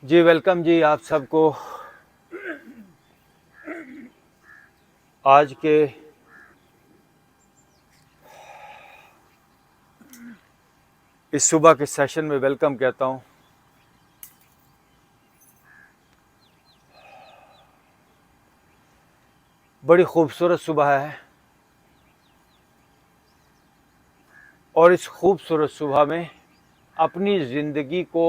जी welcome जी आप सबको आज के इस सुबह के सेशन में वेलकम कहता हूँ। बड़ी खूबसूरत सुबह है और इस खूबसूरत सुबह में अपनी ज़िंदगी को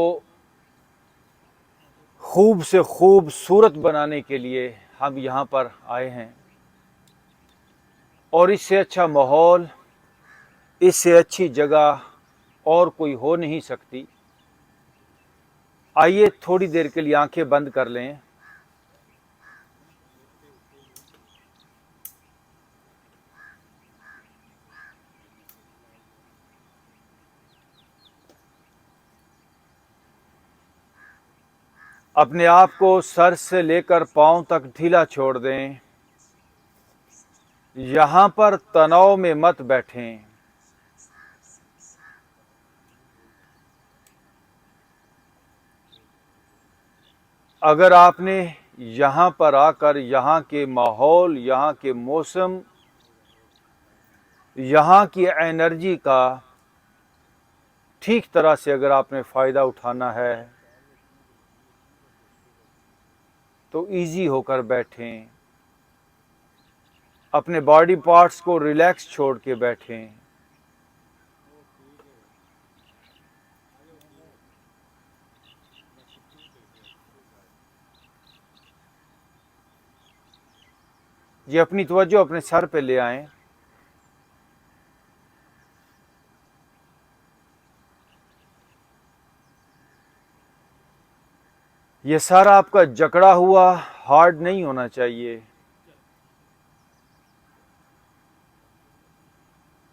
खूब से खूबसूरत बनाने के लिए हम यहाँ पर आए हैं और इससे अच्छा माहौल, इससे अच्छी जगह और कोई हो नहीं सकती। आइए थोड़ी देर के लिए आंखें बंद कर लें। अपने आप को सर से लेकर पांव तक ढीला छोड़ दें। यहाँ पर तनाव में मत बैठें। अगर आपने यहाँ पर आकर यहाँ के माहौल, यहाँ के मौसम, यहाँ की एनर्जी का ठीक तरह से अगर आपने फ़ायदा उठाना है तो इजी होकर बैठें। अपने बॉडी पार्ट्स को रिलैक्स छोड़ के बैठें। ये अपनी तवज्जो अपने सर पे ले आएं। ये सारा आपका जकड़ा हुआ हार्ड नहीं होना चाहिए।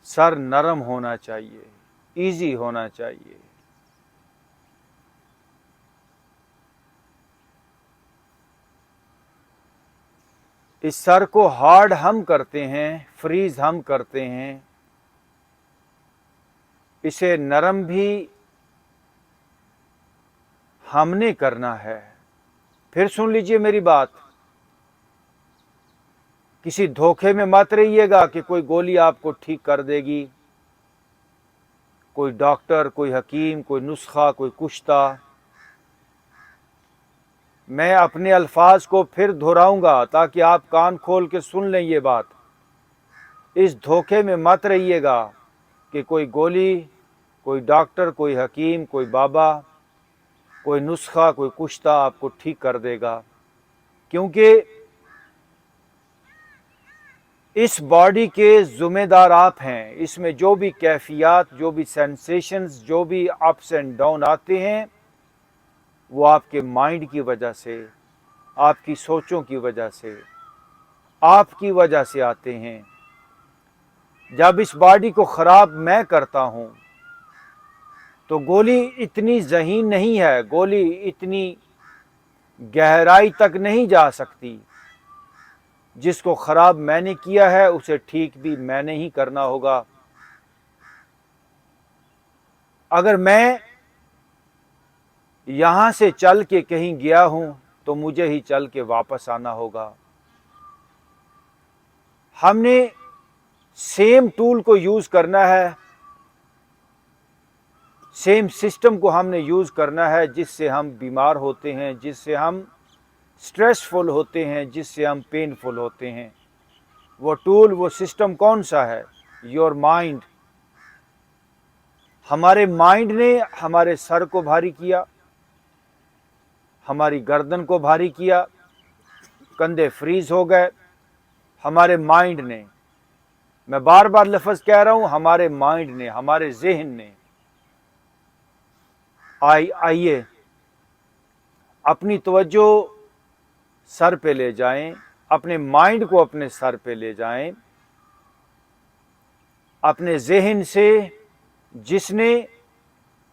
सर नरम होना चाहिए, इजी होना चाहिए। इस सर को हार्ड हम करते हैं, फ्रीज हम करते हैं। इसे नरम भी हमने करना है। फिर सुन लीजिए मेरी बात, किसी धोखे में मत रहिएगा कि कोई गोली आपको ठीक कर देगी, कोई डॉक्टर, कोई हकीम, कोई नुस्खा, कोई कुश्ता। मैं अपने अल्फाज को फिर दोहराऊंगा ताकि आप कान खोल के सुन लें ये बात। इस धोखे में मत रहिएगा कि कोई गोली, कोई डॉक्टर, कोई हकीम, कोई बाबा, कोई नुस्खा, कोई कुश्ता आपको ठीक कर देगा। क्योंकि इस बॉडी के ज़िम्मेदार आप हैं। इसमें जो भी कैफियत, जो भी सेंसेशंस, जो भी अप्स एंड डाउन आते हैं वो आपके माइंड की वजह से, आपकी सोचों की वजह से, आपकी वजह से आते हैं। जब इस बॉडी को ख़राब मैं करता हूँ तो गोली इतनी ज़हीन नहीं है, गोली इतनी गहराई तक नहीं जा सकती। जिसको ख़राब मैंने किया है उसे ठीक भी मैंने ही करना होगा। अगर मैं यहाँ से चल के कहीं गया हूँ तो मुझे ही चल के वापस आना होगा। हमने सेम टूल को यूज़ करना है, सेम सिस्टम को हमने यूज़ करना है जिससे हम बीमार होते हैं, जिससे हम स्ट्रेसफुल होते हैं, जिससे हम पेनफुल होते हैं। वो टूल, वो सिस्टम कौन सा है? Your mind. हमारे माइंड ने हमारे सर को भारी किया, हमारी गर्दन को भारी किया, कंधे फ्रीज हो गए। हमारे माइंड ने, मैं बार बार लफ्ज़ कह रहा हूं, हमारे माइंड ने, हमारे जहन ने। आइए अपनी तवज्जो सर पे ले जाएं, अपने माइंड को अपने सर पे ले जाएं। अपने जहन से, जिसने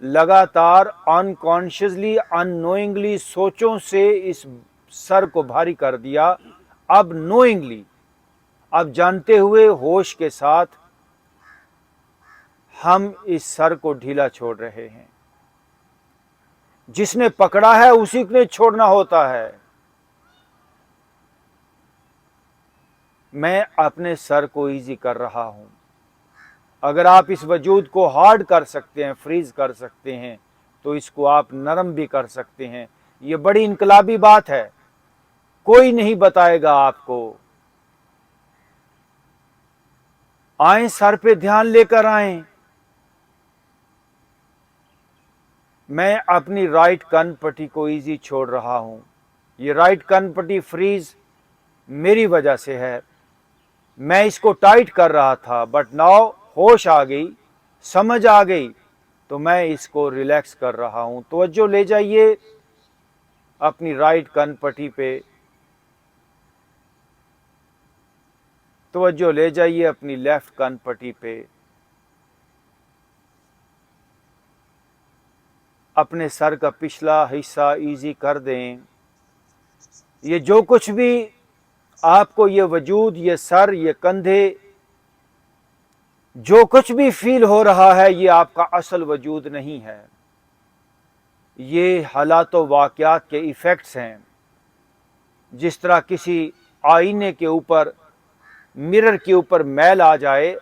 लगातार अनकॉन्शियसली, अननोइंगली सोचों से इस सर को भारी कर दिया, अब नोइंगली, अब जानते हुए होश के साथ हम इस सर को ढीला छोड़ रहे हैं। जिसने पकड़ा है उसी ने छोड़ना होता है। मैं अपने सर को इजी कर रहा हूं। अगर आप इस वजूद को हार्ड कर सकते हैं, फ्रीज कर सकते हैं, तो इसको आप नरम भी कर सकते हैं। ये बड़ी इनकलाबी बात है, कोई नहीं बताएगा आपको। आए, सर पे ध्यान लेकर आए। मैं अपनी राइट कनपट्टी को इजी छोड़ रहा हूं। ये राइट कनपट्टी फ्रीज मेरी वजह से है। मैं इसको टाइट कर रहा था, बट नाउ होश आ गई, समझ आ गई, तो मैं इसको रिलैक्स कर रहा हूं। तवज्जो ले जाइए अपनी राइट कनपट्टी पे, तवज्जो ले जाइए अपनी लेफ्ट कनपट्टी पे। अपने सर का पिछला हिस्सा इजी कर दें। ये जो कुछ भी आपको, ये वजूद, ये सर, ये कंधे, जो कुछ भी फील हो रहा है, ये आपका असल वजूद नहीं है। ये हालात व वाक़यात के इफ़ेक्ट्स हैं। जिस तरह किसी आईने के ऊपर, मिरर के ऊपर मैल आ जाए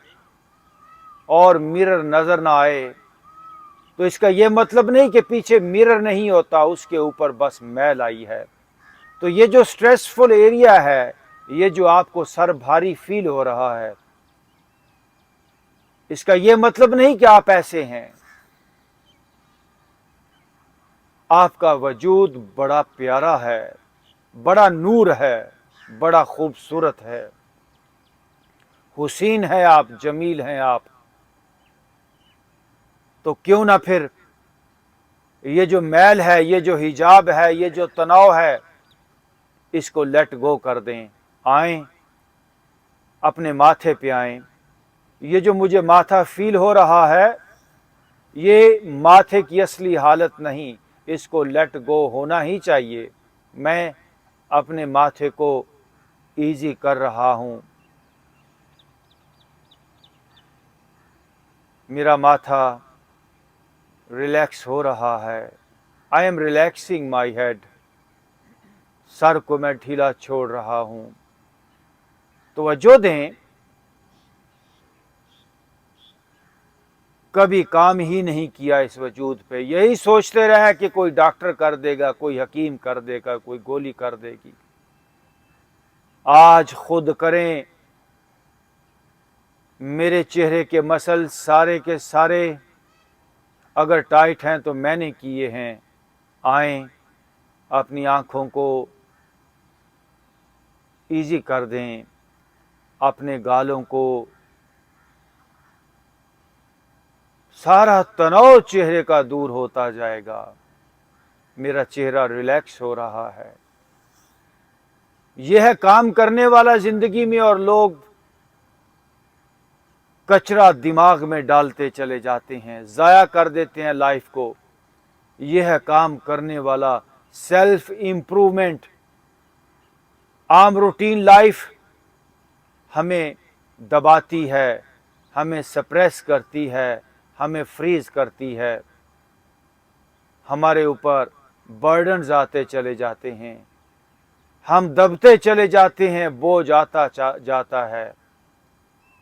और मिरर नज़र ना आए, तो इसका यह मतलब नहीं कि पीछे मिरर नहीं होता, उसके ऊपर बस मैल आई है। तो ये जो स्ट्रेसफुल एरिया है, ये जो आपको सर भारी फील हो रहा है, इसका यह मतलब नहीं कि आप ऐसे हैं। आपका वजूद बड़ा प्यारा है, बड़ा नूर है, बड़ा खूबसूरत है, हुसीन है आप, जमील हैं आप। तो क्यों ना फिर ये जो मैल है, ये जो हिजाब है, ये जो तनाव है, इसको लेट गो कर दें। आएं, अपने माथे पे आएं। ये जो मुझे माथा फील हो रहा है, ये माथे की असली हालत नहीं, इसको लेट गो होना ही चाहिए। मैं अपने माथे को इजी कर रहा हूं। मेरा माथा रिलैक्स हो रहा है। आई am relaxing my head. Sir को मैं ढीला छोड़ रहा हूं। तवज्जो दें, कभी काम ही नहीं किया इस वजूद पे, यही सोचते रहे कि कोई डॉक्टर कर देगा, कोई हकीम कर देगा, कोई गोली कर देगी। आज खुद करें। मेरे चेहरे के मसल सारे के सारे अगर टाइट हैं तो मैंने किए हैं। आएं, अपनी आंखों को इजी कर दें, अपने गालों को, सारा तनाव चेहरे का दूर होता जाएगा। मेरा चेहरा रिलैक्स हो रहा है। यह है काम करने वाला जिंदगी में, और लोग कचरा दिमाग में डालते चले जाते हैं, ज़ाया कर देते हैं लाइफ को। यह है काम करने वाला। Self improvement. आम रूटीन लाइफ हमें दबाती है, हमें सप्रेस करती है, हमें फ्रीज करती है। हमारे ऊपर बर्डन्स आते चले जाते हैं, हम दबते चले जाते हैं, बोझ आता जाता है।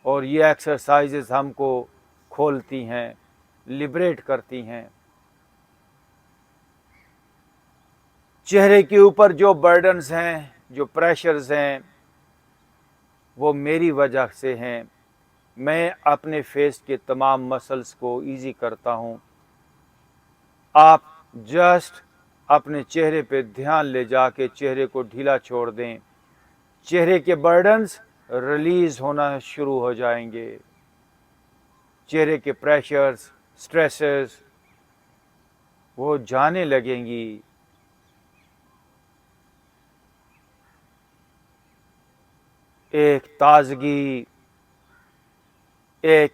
और ये एक्सरसाइजेस हमको खोलती हैं, लिबरेट करती हैं। चेहरे के ऊपर जो बर्डन्स हैं, जो प्रेशर्स हैं, वो मेरी वजह से हैं। मैं अपने फेस के तमाम मसल्स को इजी करता हूं। आप जस्ट अपने चेहरे पे ध्यान ले जाके चेहरे को ढीला छोड़ दें। चेहरे के बर्डन्स रिलीज होना शुरू हो जाएंगे। चेहरे के प्रेशर्स, स्ट्रेसेस, वो जाने लगेंगी। एक ताजगी, एक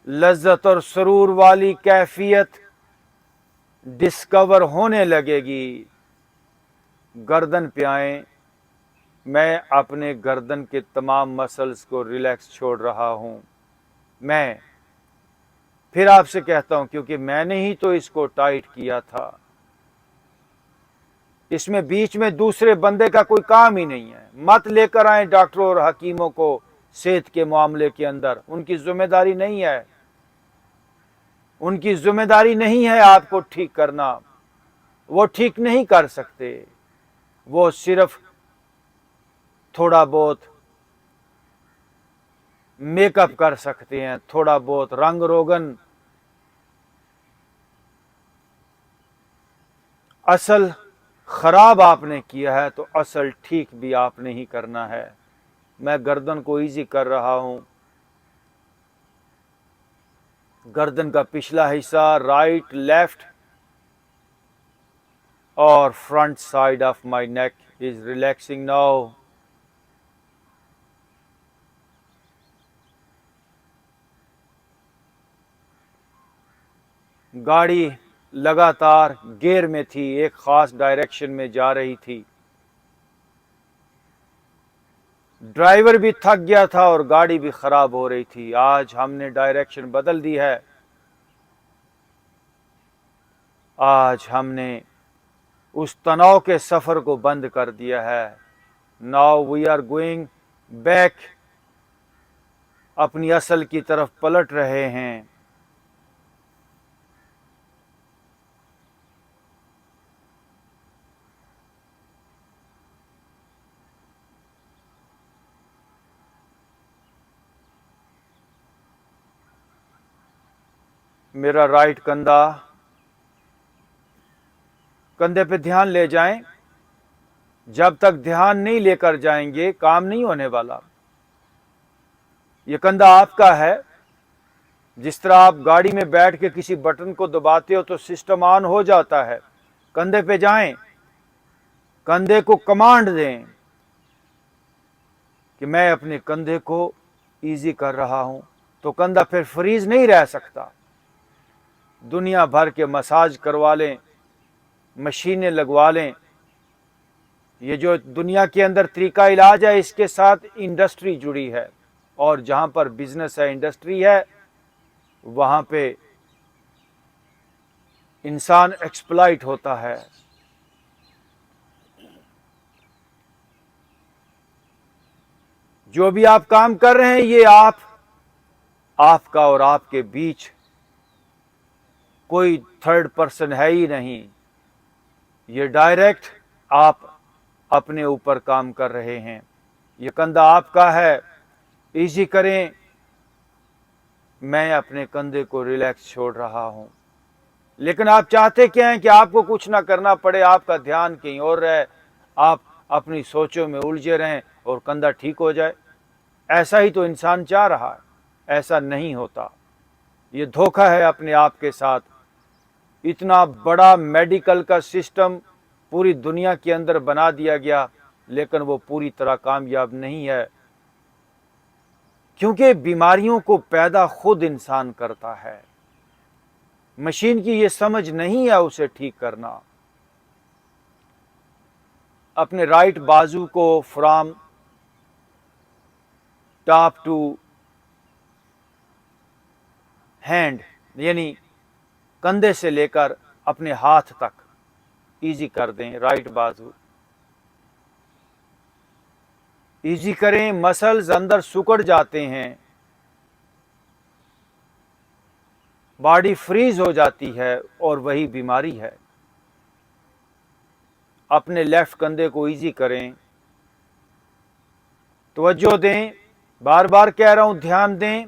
लज्जत और सुरूर वाली कैफियत डिस्कवर होने लगेगी। गर्दन पे आए। मैं अपने गर्दन के तमाम मसल्स को रिलैक्स छोड़ रहा हूं। मैं फिर आपसे कहता हूं, क्योंकि मैंने ही तो इसको टाइट किया था। इसमें बीच में दूसरे बंदे का कोई काम ही नहीं है। मत लेकर आए डॉक्टरों और हकीमों को सेहत के मामले के अंदर, उनकी जिम्मेदारी नहीं है, उनकी जिम्मेदारी नहीं है आपको ठीक करना। वो ठीक नहीं कर सकते, वो सिर्फ थोड़ा बहुत मेकअप कर सकते हैं, थोड़ा बहुत रंग रोगन। असल खराब आपने किया है तो असल ठीक भी आपने ही करना है। मैं गर्दन को इजी कर रहा हूं, गर्दन का पिछला हिस्सा, राइट, लेफ्ट और front side of my neck is relaxing now. गाड़ी लगातार गियर में थी, एक खास डायरेक्शन में जा रही थी। ड्राइवर भी थक गया था और गाड़ी भी खराब हो रही थी। आज हमने डायरेक्शन बदल दी है। आज हमने उस तनाव के सफर को बंद कर दिया है। Now we are going back, अपनी असल की तरफ पलट रहे हैं। मेरा राइट कंधा, कंधे पे ध्यान ले जाएं। जब तक ध्यान नहीं लेकर जाएंगे काम नहीं होने वाला। ये कंधा आपका है। जिस तरह आप गाड़ी में बैठ के किसी बटन को दबाते हो तो सिस्टम ऑन हो जाता है। कंधे पे जाएं, कंधे को कमांड दें कि मैं अपने कंधे को इजी कर रहा हूं, तो कंधा फिर फ्रीज नहीं रह सकता। दुनिया भर के मसाज करवा लें, मशीनें लगवा लें, ये जो दुनिया के अंदर तरीका इलाज है, इसके साथ इंडस्ट्री जुड़ी है। और जहां पर बिजनेस है, इंडस्ट्री है, वहां पे इंसान एक्सप्लॉइट होता है। जो भी आप काम कर रहे हैं, ये आपका और आपके बीच कोई थर्ड पर्सन है ही नहीं। ये डायरेक्ट आप अपने ऊपर काम कर रहे हैं। ये कंधा आपका है, इजी करें। मैं अपने कंधे को रिलैक्स छोड़ रहा हूं। लेकिन आप चाहते क्या हैं कि आपको कुछ ना करना पड़े, आपका ध्यान कहीं और रहे, आप अपनी सोचों में उलझे रहें और कंधा ठीक हो जाए। ऐसा ही तो इंसान चाह रहा है, ऐसा नहीं होता। ये धोखा है अपने आप के साथ। इतना बड़ा मेडिकल का सिस्टम पूरी दुनिया के अंदर बना दिया गया, लेकिन वो पूरी तरह कामयाब नहीं है, क्योंकि बीमारियों को पैदा खुद इंसान करता है। मशीन की ये समझ नहीं है उसे ठीक करना। अपने राइट बाजू को फ्रॉम टॉप टू हैंड, यानी कंधे से लेकर अपने हाथ तक इजी कर दें। राइट बाजू इजी करें। मसल्स अंदर सिकुड़ जाते हैं, बॉडी फ्रीज हो जाती है और वही बीमारी है। अपने लेफ्ट कंधे को इजी करें, तवज्जो दें। बार बार कह रहा हूं, ध्यान दें।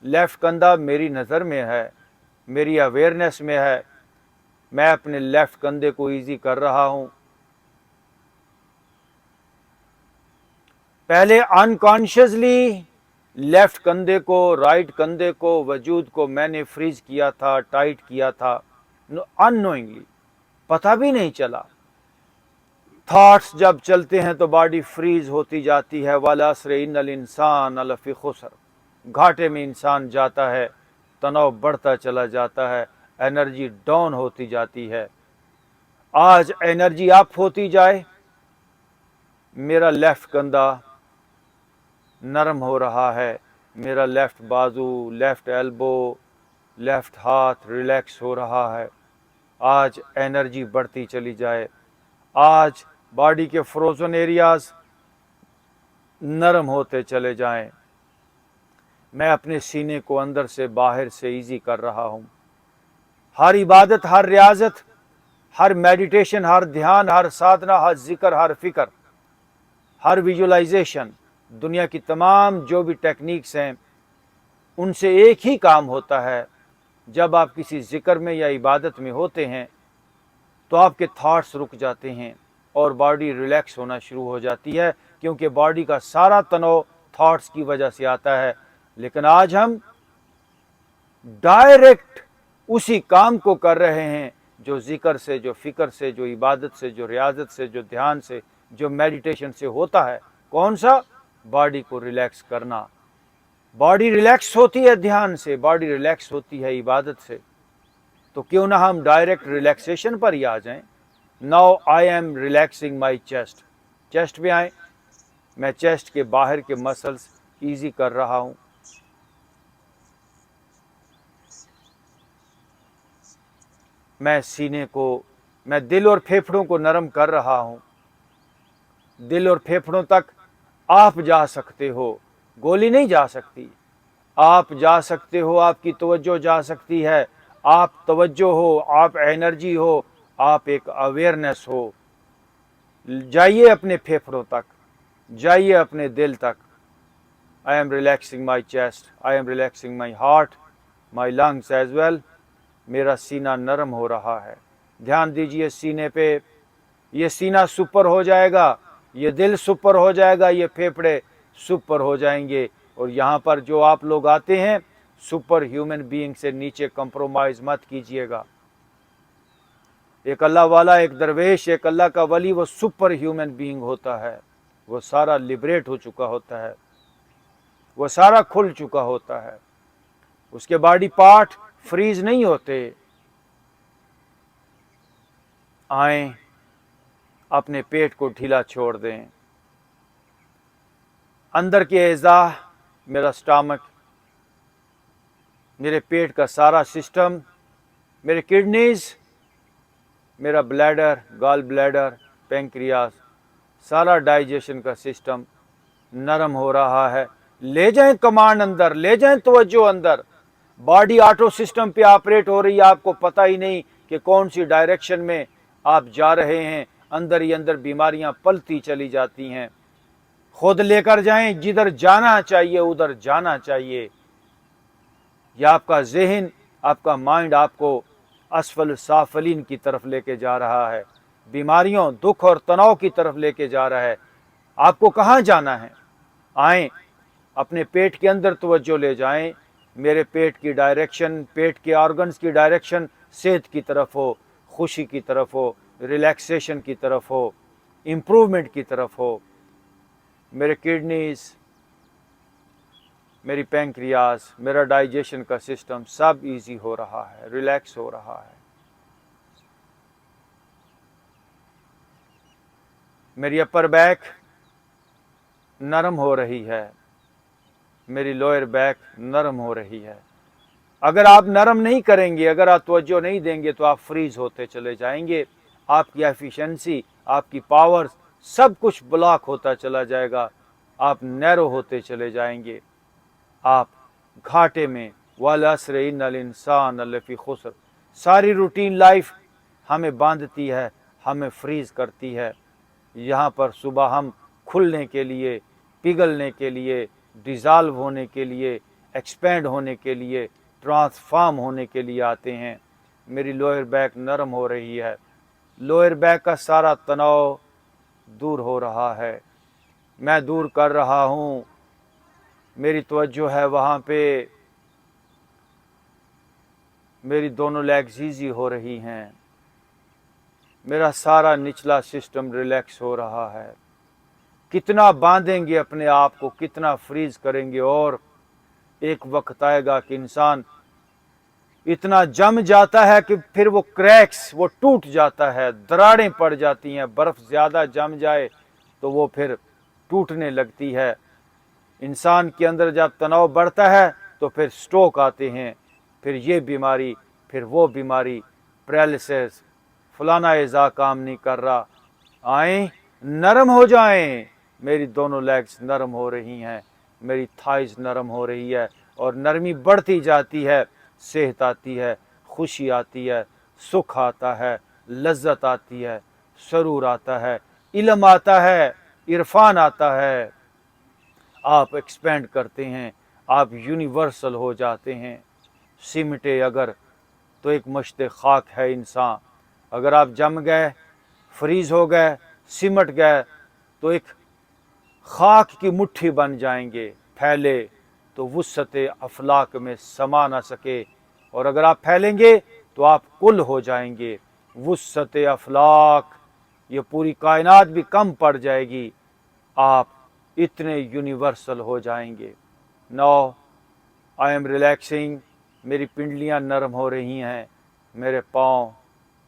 लेफ्ट कंधा मेरी नज़र में है, मेरी अवेयरनेस में है। मैं अपने लेफ्ट कंधे को इजी कर रहा हूं। पहले अनकॉन्शियसली लेफ्ट कंधे को, राइट कंधे को, वजूद को मैंने फ्रीज किया था, टाइट किया था, अननोइंगली, पता भी नहीं चला। थॉट्स जब चलते हैं तो बॉडी फ्रीज होती जाती है। वाला असरे इन्नल इंसान लफी खुसर, घाटे में इंसान जाता है, तनाव बढ़ता चला जाता है, एनर्जी डाउन होती जाती है। आज एनर्जी अप होती जाए। मेरा लेफ्ट कंधा नरम हो रहा है, मेरा लेफ्ट बाजू, लेफ्ट एल्बो, लेफ्ट हाथ रिलैक्स हो रहा है। आज एनर्जी बढ़ती चली जाए। आज बॉडी के फ्रोजन एरियाज नरम होते चले जाएं। मैं अपने सीने को अंदर से बाहर से इजी कर रहा हूँ। हर इबादत, हर रियाजत, हर मेडिटेशन, हर ध्यान, हर साधना, हर जिक्र, हर फिक्र, हर विजुअलाइजेशन, दुनिया की तमाम जो भी टेक्निक्स हैं, उनसे एक ही काम होता है। जब आप किसी जिक्र में या इबादत में होते हैं तो आपके थॉट्स रुक जाते हैं और बॉडी रिलैक्स होना शुरू हो जाती है, क्योंकि बॉडी का सारा तनाव थॉट्स की वजह से आता है। लेकिन आज हम डायरेक्ट उसी काम को कर रहे हैं जो जिक्र से, जो फिक्र से, जो इबादत से, जो रियाजत से, जो ध्यान से, जो मेडिटेशन से होता है। कौन सा? बॉडी को रिलैक्स करना। बॉडी रिलैक्स होती है ध्यान से, बॉडी रिलैक्स होती है इबादत से। तो क्यों ना हम डायरेक्ट रिलैक्सेशन पर ही आ जाएं। Now I am relaxing my chest. Chest पे आए, मैं चेस्ट के बाहर के मसल्स ईजी कर रहा हूं। मैं सीने को, मैं दिल और फेफड़ों को नरम कर रहा हूं। दिल और फेफड़ों तक आप जा सकते हो, गोली नहीं जा सकती। आप जा सकते हो, आपकी तवज्जो जा सकती है। आप तवज्जो हो, आप एनर्जी हो, आप एक अवेयरनेस हो। जाइए अपने फेफड़ों तक, जाइए अपने दिल तक। I am relaxing my chest, I am relaxing my heart, my lungs as well. मेरा सीना नरम हो रहा है। ध्यान दीजिए सीने पे। ये सीना सुपर हो जाएगा, ये दिल सुपर हो जाएगा, ये फेफड़े सुपर हो जाएंगे। और यहाँ पर जो आप लोग आते हैं, सुपर ह्यूमन बीइंग से नीचे कंप्रोमाइज मत कीजिएगा। एक अल्लाह वाला, एक दरवेश, एक अल्लाह का वली, वो सुपर ह्यूमन बीइंग होता है। वो सारा लिबरेट हो चुका होता है, वो सारा खुल चुका होता है। उसके बॉडी पार्ट फ्रीज नहीं होते। आए, अपने पेट को ढीला छोड़ दें। अंदर के एज़ा, मेरा स्टमक, मेरे पेट का सारा सिस्टम, मेरे किडनीज, मेरा ब्लैडर, गॉल ब्लैडर, पैंक्रियास, सारा डाइजेशन का सिस्टम नरम हो रहा है। ले जाएं कमांड अंदर, ले जाएं तवज्जो अंदर। बॉडी ऑटो सिस्टम पे ऑपरेट हो रही है, आपको पता ही नहीं कि कौन सी डायरेक्शन में आप जा रहे हैं। अंदर ही अंदर बीमारियां पलती चली जाती हैं। खुद लेकर जाएं, जिधर जाना चाहिए उधर जाना चाहिए। या आपका जहन, आपका माइंड आपको असफल साफलीन की तरफ लेके जा रहा है, बीमारियों, दुख और तनाव की तरफ लेके जा रहा है। आपको कहाँ जाना है? आए, अपने पेट के अंदर तवज्जो ले जाएं। मेरे पेट की डायरेक्शन, पेट के ऑर्गन्स की डायरेक्शन सेहत की तरफ हो, खुशी की तरफ हो, रिलैक्सेशन की तरफ हो, इम्प्रूवमेंट की तरफ हो। मेरे किडनीज, मेरी पैंक्रियास, मेरा डाइजेशन का सिस्टम सब इजी हो रहा है, रिलैक्स हो रहा है। मेरी अपर बैक नरम हो रही है, मेरी लोअर बैक नरम हो रही है। अगर आप नरम नहीं करेंगे, अगर आप तवज्जो नहीं देंगे तो आप फ्रीज होते चले जाएंगे। आपकी एफिशिएंसी, आपकी पावर, सब कुछ ब्लॉक होता चला जाएगा। आप नैरो होते चले जाएंगे। आप घाटे में, वल अस्र इन्नल इंसान लफी खुस्र। सारी रूटीन लाइफ हमें बांधती है, हमें फ्रीज करती है। यहाँ पर सुबह हम खुलने के लिए, पिघलने के लिए, डिज़ॉल्व होने के लिए, एक्सपेंड होने के लिए, ट्रांसफॉर्म होने के लिए आते हैं। मेरी लोअर बैक नरम हो रही है, लोअर बैक का सारा तनाव दूर हो रहा है, मैं दूर कर रहा हूँ। मेरी तवज्जो है वहाँ पे, मेरी दोनों लेग्स ईजी हो रही हैं, मेरा सारा निचला सिस्टम रिलैक्स हो रहा है। कितना बांधेंगे अपने आप को, कितना फ्रीज करेंगे। और एक वक्त आएगा कि इंसान इतना जम जाता है कि फिर वो क्रैक्स, वो टूट जाता है, दरारें पड़ जाती हैं। बर्फ ज़्यादा जम जाए तो वो फिर टूटने लगती है। इंसान के अंदर जब तनाव बढ़ता है तो फिर स्ट्रोक आते हैं, फिर ये बीमारी, फिर वो बीमारी, पैरालिसिस, फलाना एज़ा काम नहीं कर रहा, आए, नरम हो जाएं। मेरी दोनों लेग्स नरम हो रही हैं, मेरी थाइज नरम हो रही है और नरमी बढ़ती जाती है। सेहत आती है, खुशी आती है, सुख आता है, लज्जत आती है, सरूर आता है, इल्म आता है, इरफान आता है। आप एक्सपेंड करते हैं, आप यूनिवर्सल हो जाते हैं। सिमटे अगर तो एक मश्ते खाक है इंसान, अगर आप जम गए, फ्रीज हो गए, सिमट गए तो एक खाक की मुट्ठी बन जाएंगे। फैले तो वुस्सते अफलाक में समा ना सके, और अगर आप फैलेंगे तो आप कुल हो जाएंगे। वुस्सते अफलाक, ये पूरी कायनात भी कम पड़ जाएगी, आप इतने यूनिवर्सल हो जाएंगे। नाउ आई एम रिलैक्सिंग, मेरी पिंडलियां नरम हो रही हैं, मेरे पाँव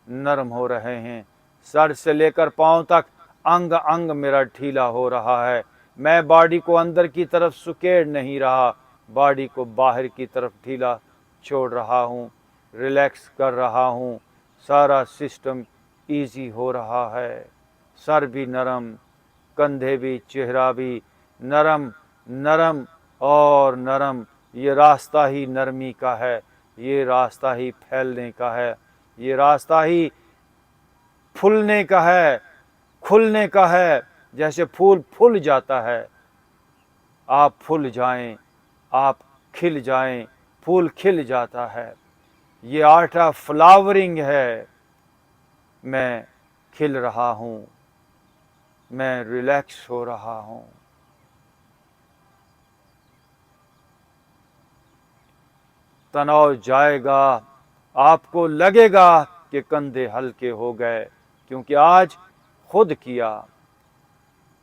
नरम हो रहे हैं, सर से लेकर पाँव तक अंग अंग मेरा ढीला हो रहा है। मैं बॉडी को अंदर की तरफ सुकेड़ नहीं रहा, बॉडी को बाहर की तरफ ढीला छोड़ रहा हूँ, रिलैक्स कर रहा हूँ। सारा सिस्टम इजी हो रहा है, सर भी नरम, कंधे भी, चेहरा भी नरम, नरम और नरम। ये रास्ता ही नरमी का है, ये रास्ता ही फैलने का है, ये रास्ता ही फूलने का है, खुलने का है। जैसे फूल फूल जाता है, आप फूल जाएं, आप खिल जाएं, फूल खिल जाता है। ये आर्ट ऑफ फ्लावरिंग है। मैं खिल रहा हूँ, मैं रिलैक्स हो रहा हूँ। तनाव जाएगा, आपको लगेगा कि कंधे हल्के हो गए, क्योंकि आज खुद किया,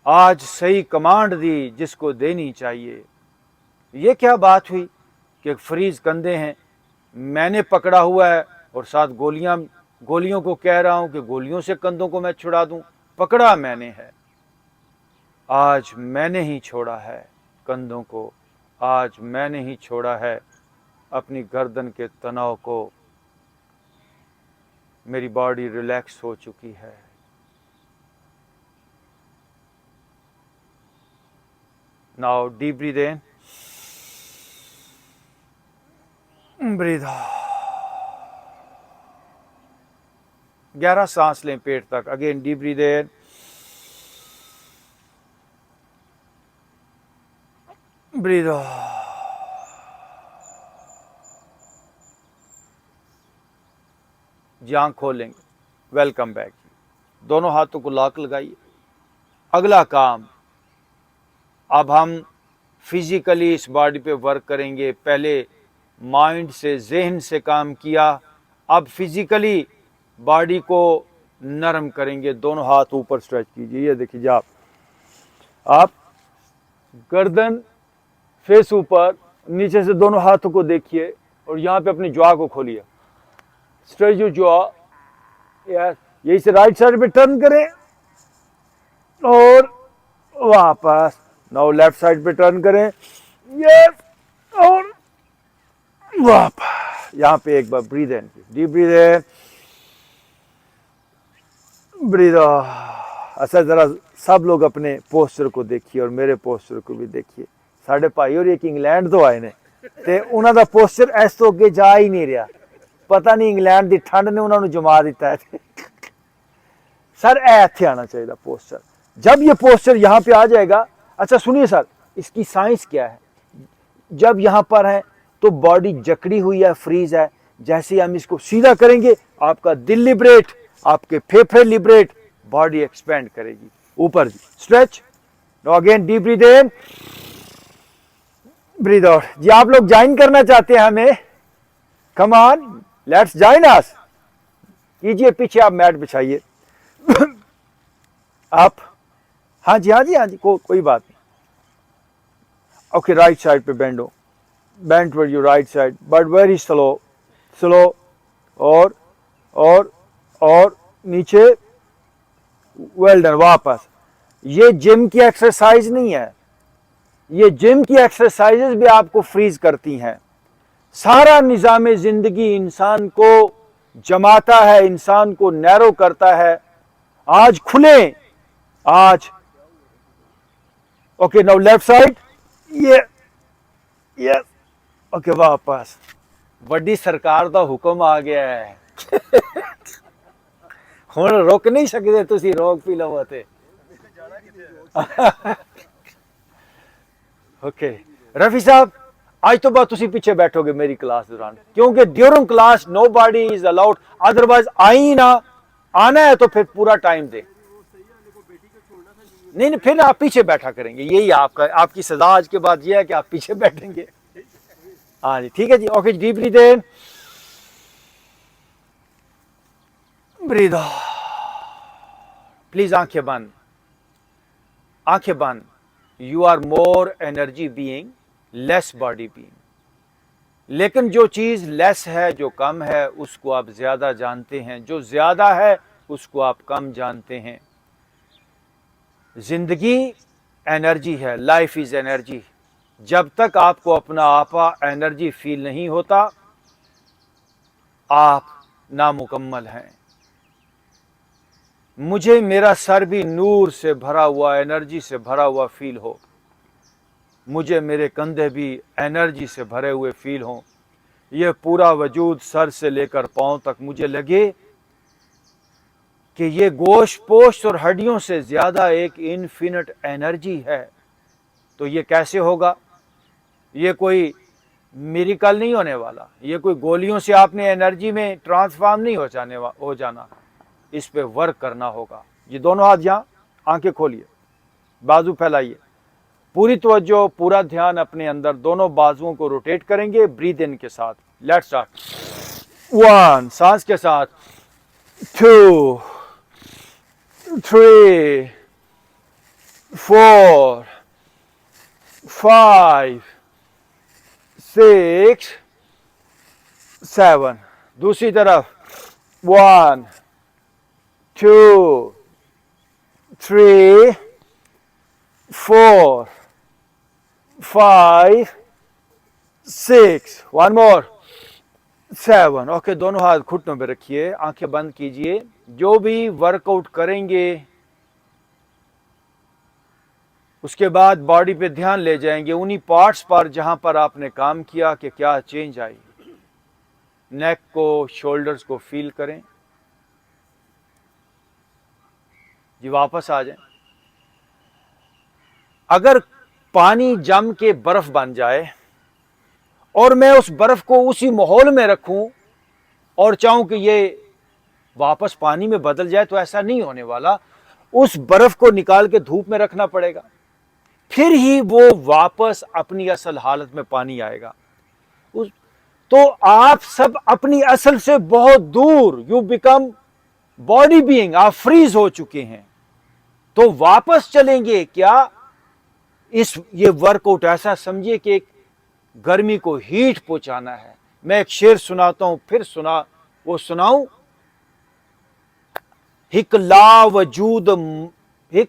आज सही कमांड दी जिसको देनी चाहिए। ये क्या बात हुई कि फ्रीज कंधे हैं, मैंने पकड़ा हुआ है और साथ गोलियों को कह रहा हूं कि गोलियों से कंधों को मैं छुड़ा दूं। पकड़ा मैंने है, आज मैंने ही छोड़ा है कंधों को, आज मैंने ही छोड़ा है अपनी गर्दन के तनाव को। मेरी बॉडी रिलैक्स हो चुकी है। Now deep breath in, breath out. गहरा सांस लें पेट तक। Again deep breath in, breath out. जी आँख खोलेंगे, वेलकम बैक। दोनों हाथों को लॉक लगाइए। अगला काम, अब हम फिजिकली इस बॉडी पे वर्क करेंगे। पहले माइंड से, जहन से काम किया, अब फिजिकली बॉडी को नरम करेंगे। दोनों हाथ ऊपर स्ट्रेच कीजिए। ये देखिए आप गर्दन फेस ऊपर, नीचे से दोनों हाथों को देखिए और यहाँ पे अपनी ज्वा को खोलिए। Stretch your jaw. यस, यही से राइट साइड पे टर्न करें और वापस। नाउ लेफ्ट साइड पे टर्न करें। यस, और वापस। यहाँ पे एक बार breathe in, deep breath in, breath out. अच्छा, जरा सब लोग अपने पोस्चर को देखिए और मेरे पोस्चर को भी देखिए। साढ़े भाई और एक इंग्लैंड तो आए ने ते उन्हों का पोस्चर इस तो अगे जा ही नहीं रहा। पता नहीं इंग्लैंड की ठंड ने उन्होंने जमा दिता है। सर इत्थे आना चाहिए पोस्चर। जब ये पोस्चर यहाँ पे आ जाएगा, अच्छा सुनिए सर, इसकी साइंस क्या है। जब यहाँ पर है तो बॉडी जकड़ी हुई है, फ्रीज है। जैसे हम इसको सीधा करेंगे, आपका दिल लिबरेट, आपके फेफड़े लिबरेट, बॉडी एक्सपेंड करेगी। ऊपर जी stretch. Now again deep breath in, breath out. जी आप लोग ज्वाइन करना चाहते हैं हमें, come on, let's join us. कीजिए, पीछे आप मैट बिछाइए। आप, हाँ जी हाँ जी हाँ जी, कोई बात नहीं। ओके, राइट साइड पे बेंड हो, bend toward your right side, but very slow, slow. और नीचे। Well done. वापस। ये जिम की एक्सरसाइज नहीं है, ये जिम की एक्सरसाइजेस भी आपको फ्रीज करती हैं। सारा निज़ाम जिंदगी इंसान को जमाता है, इंसान को नैरो करता है। आज खुलें, आज ओके, नाउ लेफ्ट साइड, ये यस, ओके वापस। ਵੱਡੀ ਸਰਕਾਰ ਦਾ ਹੁਕਮ ਆ ਗਿਆ ਹੈ। ਹੁਣ ਰੁਕ ਨਹੀਂ ਸਕਦੇ ਤੁਸੀਂ, ਰੋਕ ਪੀ ਲਵੋ ਤੇ। ओके रफी साहब, आज तो बाद तुसी पीछे बैठोगे मेरी क्लास दौरान, क्योंकि during class nobody is allowed, otherwise I ना, आना है तो फिर पूरा टाइम दे। नहीं, फिर आप पीछे बैठा करेंगे, यही आपका, आपकी सजा आज के बाद ये है कि आप पीछे बैठेंगे। हाँ जी, ठीक है जी। Okay, deep breath in, breath out. Please आंखें बंद, आंखें बंद। You are more energy being, less body being. लेकिन जो चीज लेस है, जो कम है, उसको आप ज्यादा जानते हैं, जो ज्यादा है उसको आप कम जानते हैं। जिंदगी एनर्जी है, लाइफ इज एनर्जी। जब तक आपको अपना आपा एनर्जी फील नहीं होता, आप नामुकम्मल हैं। मुझे मेरा सर भी नूर से भरा हुआ, एनर्जी से भरा हुआ फील हो, मुझे मेरे कंधे भी एनर्जी से भरे हुए फील हों, यह पूरा वजूद सर से लेकर पांव तक मुझे लगे कि ये गोश्त पोश्त और हड्डियों से ज्यादा एक इनफिनिट एनर्जी है। तो ये कैसे होगा? ये कोई मिरेकल नहीं होने वाला, ये कोई गोलियों से आपने एनर्जी में ट्रांसफॉर्म नहीं हो जाना। इस पे वर्क करना होगा। ये दोनों हाथ यहाँ, आंखें खोलिए, बाजू फैलाइए, पूरी तवज्जो, पूरा ध्यान अपने अंदर, दोनों बाजुओं को रोटेट करेंगे ब्रीथ इन के साथ। Let's start. 1, सांस के साथ, 2, 3, 4, 5, 6, 7। दूसरी तरफ, 1, 2, 3, 4, 5, 6, वन मोर, 7। ओके, दोनों हाथ घुटनों पे रखिए, आंखें बंद कीजिए। जो भी वर्कआउट करेंगे उसके बाद बॉडी पे ध्यान ले जाएंगे, उन्हीं पार्ट्स पर जहां पर आपने काम किया कि क्या चेंज आई। नेक को, शोल्डर्स को फील करें जी, वापस आ जाएं। अगर पानी जम के बर्फ बन जाए और मैं उस बर्फ को उसी माहौल में रखूं और चाहूं कि ये वापस पानी में बदल जाए, तो ऐसा नहीं होने वाला। उस बर्फ को निकाल के धूप में रखना पड़ेगा, फिर ही वो वापस अपनी असल हालत में पानी आएगा। तो आप सब अपनी असल से बहुत दूर, यू बिकम बॉडी बीइंग, आप फ्रीज हो चुके हैं। तो वापस चलेंगे क्या? ये वर्कआउट ऐसा समझिए कि एक गर्मी को हीट पहुंचाना है। मैं एक शेर सुनाता हूं, फिर सुनाऊं। हिक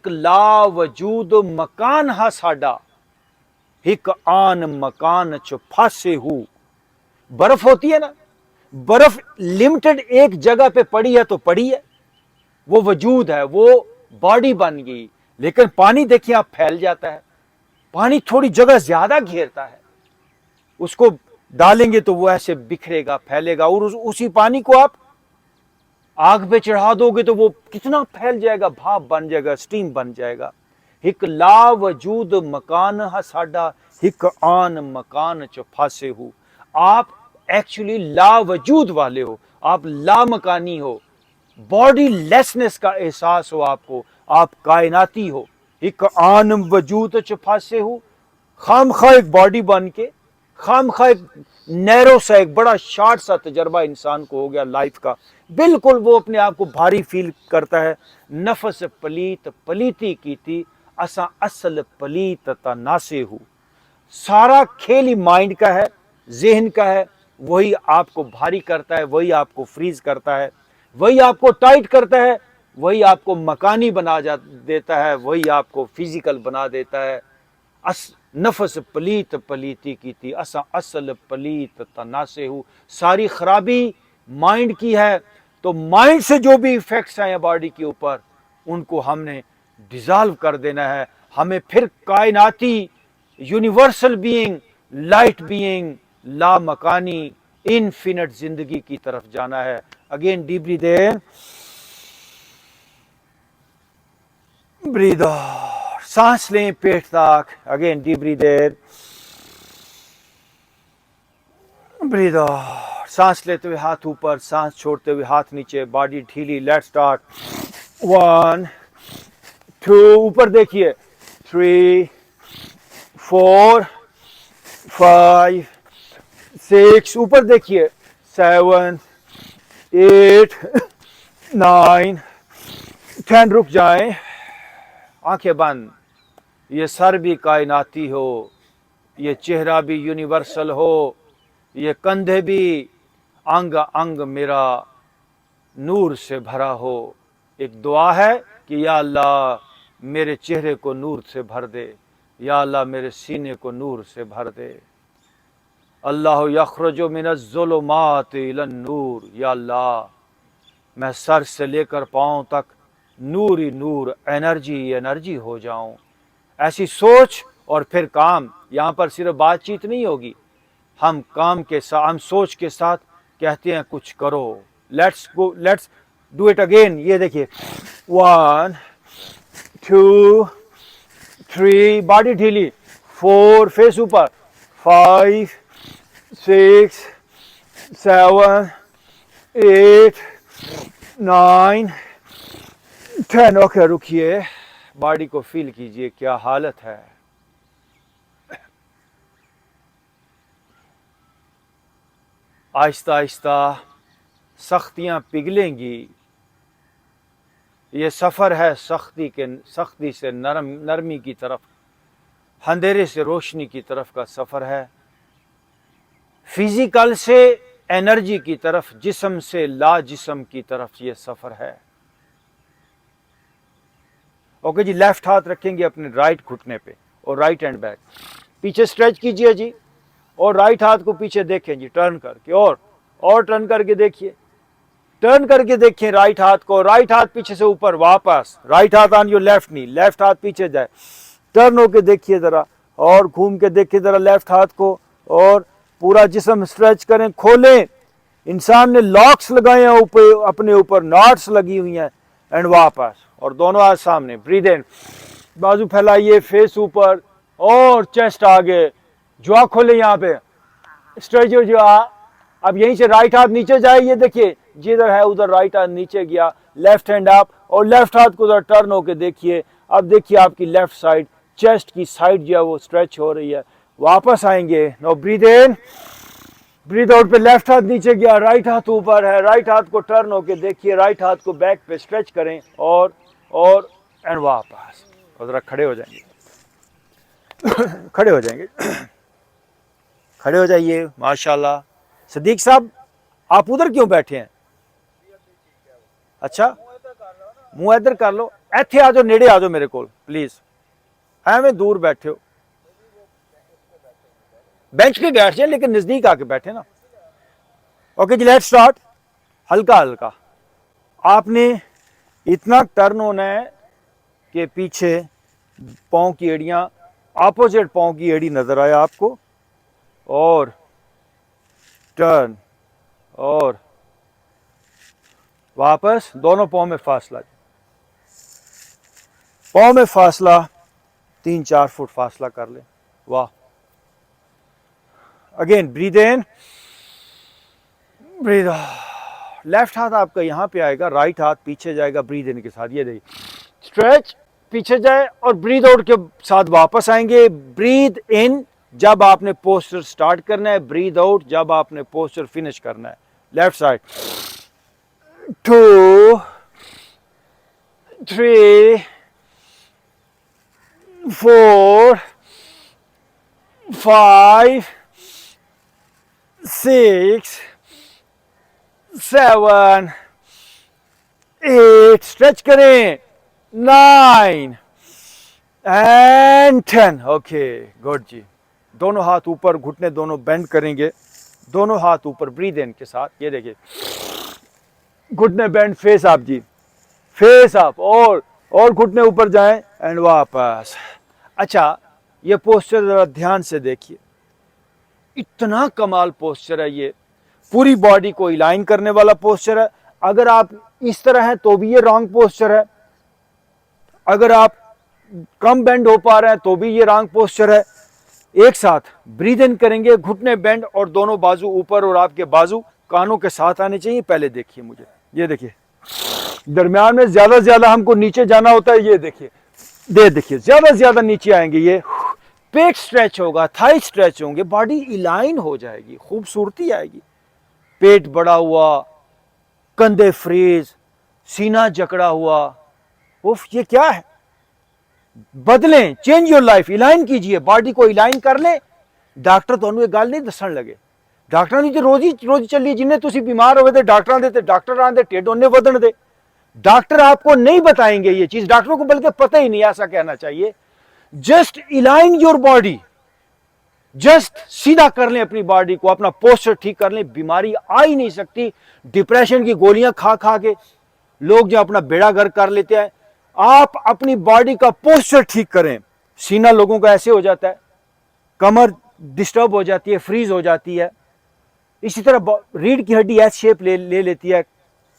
लावजूद मकान हा साडा, हिक आन मकान च फासे हूं। बर्फ होती है ना, बर्फ लिमिटेड एक जगह पे पड़ी है तो पड़ी है, वो वजूद है, वो बॉडी बन गई। लेकिन पानी देखिए आप फैल जाता है, पानी थोड़ी जगह ज्यादा घेरता है, उसको डालेंगे तो वो ऐसे बिखरेगा, फैलेगा, और उसी पानी को आप आग पे चढ़ा दोगे तो वो कितना फैल जाएगा, भाप बन जाएगा, स्टीम बन जाएगा। हिक ला वजूद मकान हा साडा, हिक आन मकान च फासे हूं। आप एक्चुअली ला वजूद वाले हो, आप ला मकानी हो, बॉडी लेसनेस का एहसास हो आपको, आप कायनाती हो। हिक आन वजूद च फासे हूं, खामखा एक बॉडी बन के, खामखा एक नैरो सा, एक बड़ा शॉर्ट सा तजर्बा इंसान को हो गया लाइफ का। बिल्कुल वो अपने आप को भारी फील करता है। नफस पलीत पलीती की थी, असा असल पलीत ता नासे हूं। सारा खेल ही माइंड का है, जहन का है, वही आपको भारी करता है, वही आपको फ्रीज करता है, वही आपको टाइट करता है, वही आपको मकानी बना देता है, वही आपको फिजिकल बना देता है। नफस पलीत पलीती की थी, असा असल पलीत तनासे हूं। सारी खराबी माइंड की है। तो माइंड से जो भी इफेक्ट्स आए बॉडी के ऊपर, उनको हमने डिजॉल्व कर देना है, हमें फिर कायनाती यूनिवर्सल बीइंग, लाइट बीइंग, ला मकानी इनफिनिट जिंदगी की तरफ जाना है। Again deep breath in, breath out, सांस लें पेट तक। Again deep breath in, breath out, सांस लेते हुए हाथ ऊपर, सांस छोड़ते हुए हाथ नीचे, बॉडी ढीली। Let's start. 1 2, ऊपर देखिए, 3 4 5 6, ऊपर देखिए, 7 8 9 10। रुक जाएं, आंखें बंद। ये सर भी कायनाती हो, ये चेहरा भी यूनिवर्सल हो, ये कंधे भी अंग अंग मेरा नूर से भरा हो। एक दुआ है कि या अल्लाह मेरे चेहरे को नूर से भर दे, या अल्लाह मेरे सीने को नूर से भर दे। अल्लाह यखरजु मिनज़्ज़ुलुमात इलन नूर, या अल्लाह मैं सर से लेकर पांव तक नूर ही नूर, एनर्जी एनर्जी हो जाऊं। ऐसी सोच और फिर काम। यहाँ पर सिर्फ बातचीत नहीं होगी, हम काम के साथ, हम सोच के साथ कहते हैं कुछ करो। Let's go, let's do it again. ये देखिए, 1 2 3, बॉडी ढीली, 4, फेस ऊपर, 5 6 7 8 9 10। ओके, रुकिए, बॉडी को फील कीजिए क्या हालत है। आहिस्ता आहिस्ता सख्तियां पिघलेंगी। ये सफ़र है सख्ती से नरमी की तरफ, अंधेरे से रोशनी की तरफ का सफ़र है। फिजिकल से एनर्जी की तरफ, जिस्म से ला जिस्म की तरफ ये सफ़र है। ओके जी, लेफ्ट हाथ रखेंगे अपने राइट घुटने पे और राइट हैंड बैक पीछे स्ट्रेच कीजिए जी, और राइट हाथ को पीछे देखें जी, टर्न करके, और टर्न करके देखिए, टर्न करके देखिए राइट हाथ को, राइट हाथ पीछे से ऊपर वापस, राइट हाथ on your left knee, left हाथ पीछे जाए, टर्न होके देखिए जरा, और घूम के देखिए जरा लेफ्ट हाथ को, और पूरा जिस्म स्ट्रेच करें, खोलें। इंसान ने लॉक्स लगाए हैं ऊपर, अपने ऊपर नॉट्स लगी हुई हैं, एंड वापस, और दोनों हाथ सामने, ब्रीद इन, बाजू फैलाइए, फेस ऊपर और चेस्ट आगे, जुआ खोले, यहाँ पे स्ट्रेच हो जुआ। अब यहीं से राइट हाथ नीचे जाए, ये देखिए जिधर है उधर राइट हाथ नीचे गया, लेफ्ट हैंड अप, और लेफ्ट हाथ को उधर टर्न होके देखिए। अब देखिए आपकी लेफ्ट साइड, चेस्ट की साइड जो है वो स्ट्रेच हो रही है। वापस आएंगे, now breathe in, breathe out पे लेफ्ट हाथ नीचे गया, राइट हाथ ऊपर है, राइट हाथ को टर्न होके देखिए, राइट हाथ को बैक पे स्ट्रेच करें, और एंड वापस, और जरा खड़े हो जाएंगे खड़े हो जाएंगे, खड़े हो जाइए, माशाल्लाह। सदीक साहब, आप उधर क्यों बैठे हैं? अच्छा, मुंह इधर कर लो, इत्थे आ जाओ, नेड़े आ जाओ मेरे को प्लीज, एवं दूर बैठे हो, बेंच पे बैठ जाए लेकिन नजदीक आके बैठे ना। ओके जी, लेट्स स्टार्ट। हल्का हल्का आपने इतना टर्न होना है कि पीछे पाँव की एड़ियां, अपोजिट पाँव की एड़ी नजर आए आपको, और टर्न, और वापस, दोनों पाँव में फासला, पाँव में फासला 3-4 फुट फासला कर ले। वाह। Again breathe in, breathe out. Left हाथ आपका यहां पे आएगा, राइट हाथ पीछे जाएगा ब्रीद इन के साथ, ये देखिए स्ट्रेच, पीछे जाए, और ब्रीद आउट के साथ वापस आएंगे। ब्रीद इन जब आपने पोस्चर स्टार्ट करना है, ब्रीद आउट जब आपने पोस्चर फिनिश करना है। लेफ्ट साइड, 2 3 4 5 6 7 8, स्ट्रेच करें, 9 एंड 10। ओके, गुड जी। दोनों हाथ ऊपर, घुटने दोनों बेंड करेंगे, दोनों हाथ ऊपर, ब्रीद इन के साथ, ये देखिए घुटने बेंड, फेस अप जी, फेस अप, और घुटने ऊपर जाएं एंड वापस। अच्छा, ये पोस्चर जरा ध्यान से देखिए, इतना कमाल पोस्चर है ये, पूरी बॉडी को अलाइन करने वाला पोस्चर है। अगर आप इस तरह हैं तो भी ये रॉन्ग पोस्चर है, अगर आप कम बेंड हो पा रहे हैं तो भी ये रॉन्ग पोस्चर है। एक साथ ब्रीद इन करेंगे, घुटने बेंड और दोनों बाजू ऊपर और आपके बाजू कानों के साथ आने चाहिए। पहले देखिए मुझे, ये देखिए, दरमियान में ज्यादा से ज्यादा हमको नीचे जाना होता है। ये देखिए, देखिए ज्यादा से ज्यादा नीचे आएंगे, ये पेट स्ट्रेच होगा, थाई स्ट्रेच होंगे, बॉडी इलाइन हो जाएगी, खूबसूरती आएगी। पेट बड़ा हुआ, कंधे फ्रीज, सीना जकड़ा हुआ, उफ ये क्या है। बदलें, चेंज योर लाइफ, इलाइन कीजिए, बॉडी को इलाइन कर ले। डॉक्टर तो ये गल नहीं दसन लगे, डॉक्टर ने तो रोज चली, जिन्हें तुम बीमार हो डॉक्टर दे, डॉक्टर आते ढिड उन्हें वधन दे। डॉक्टर आपको नहीं बताएंगे ये चीज, डॉक्टरों को बल्कि पता ही नहीं, ऐसा कहना चाहिए। Just align your body, just सीधा कर लें अपनी बॉडी को, अपना पोस्चर ठीक कर लें, बीमारी आ ही नहीं सकती। डिप्रेशन की गोलियां खा खा के लोग जो अपना बेड़ा गर्क कर लेते हैं, आप अपनी बॉडी का पोस्चर ठीक करें। सीना लोगों का ऐसे हो जाता है, कमर डिस्टर्ब हो जाती है, फ्रीज हो जाती है। इसी तरह रीढ़ की हड्डी एस शेप ले लेती है,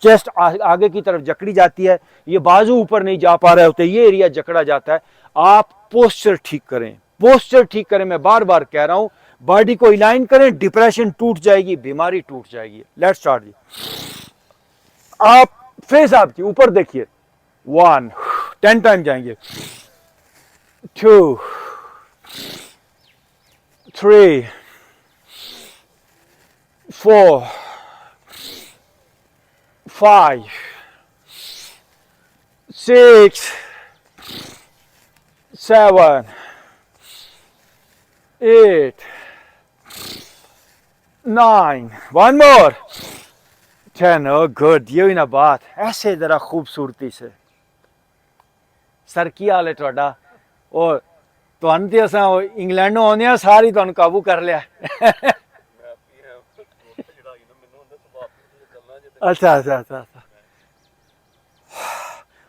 चेस्ट आगे की तरफ जकड़ी जाती है, ये बाजू ऊपर नहीं जा पा रहे होते, ये एरिया जकड़ा जाता है। आप पोस्चर ठीक करें, पोस्चर ठीक करें, मैं बार बार कह रहा हूं, बॉडी को इलाइन करें, डिप्रेशन टूट जाएगी, बीमारी टूट जाएगी। लेट्स स्टार्ट जी। आप फेस आपकी ऊपर देखिए, 1 10 टाइम जाएंगे, 2 3 4 5 6 7 8 9 1 मोर 10। ओ गुड, ये हुई ना बात। ऐसे जरा खूबसूरती से। सर की हाल है तुहाडा? और तुहानू ते असां इंग्लैंडों आउंदे आ, सारी तुहानू काबू कर लिया। अच्छा।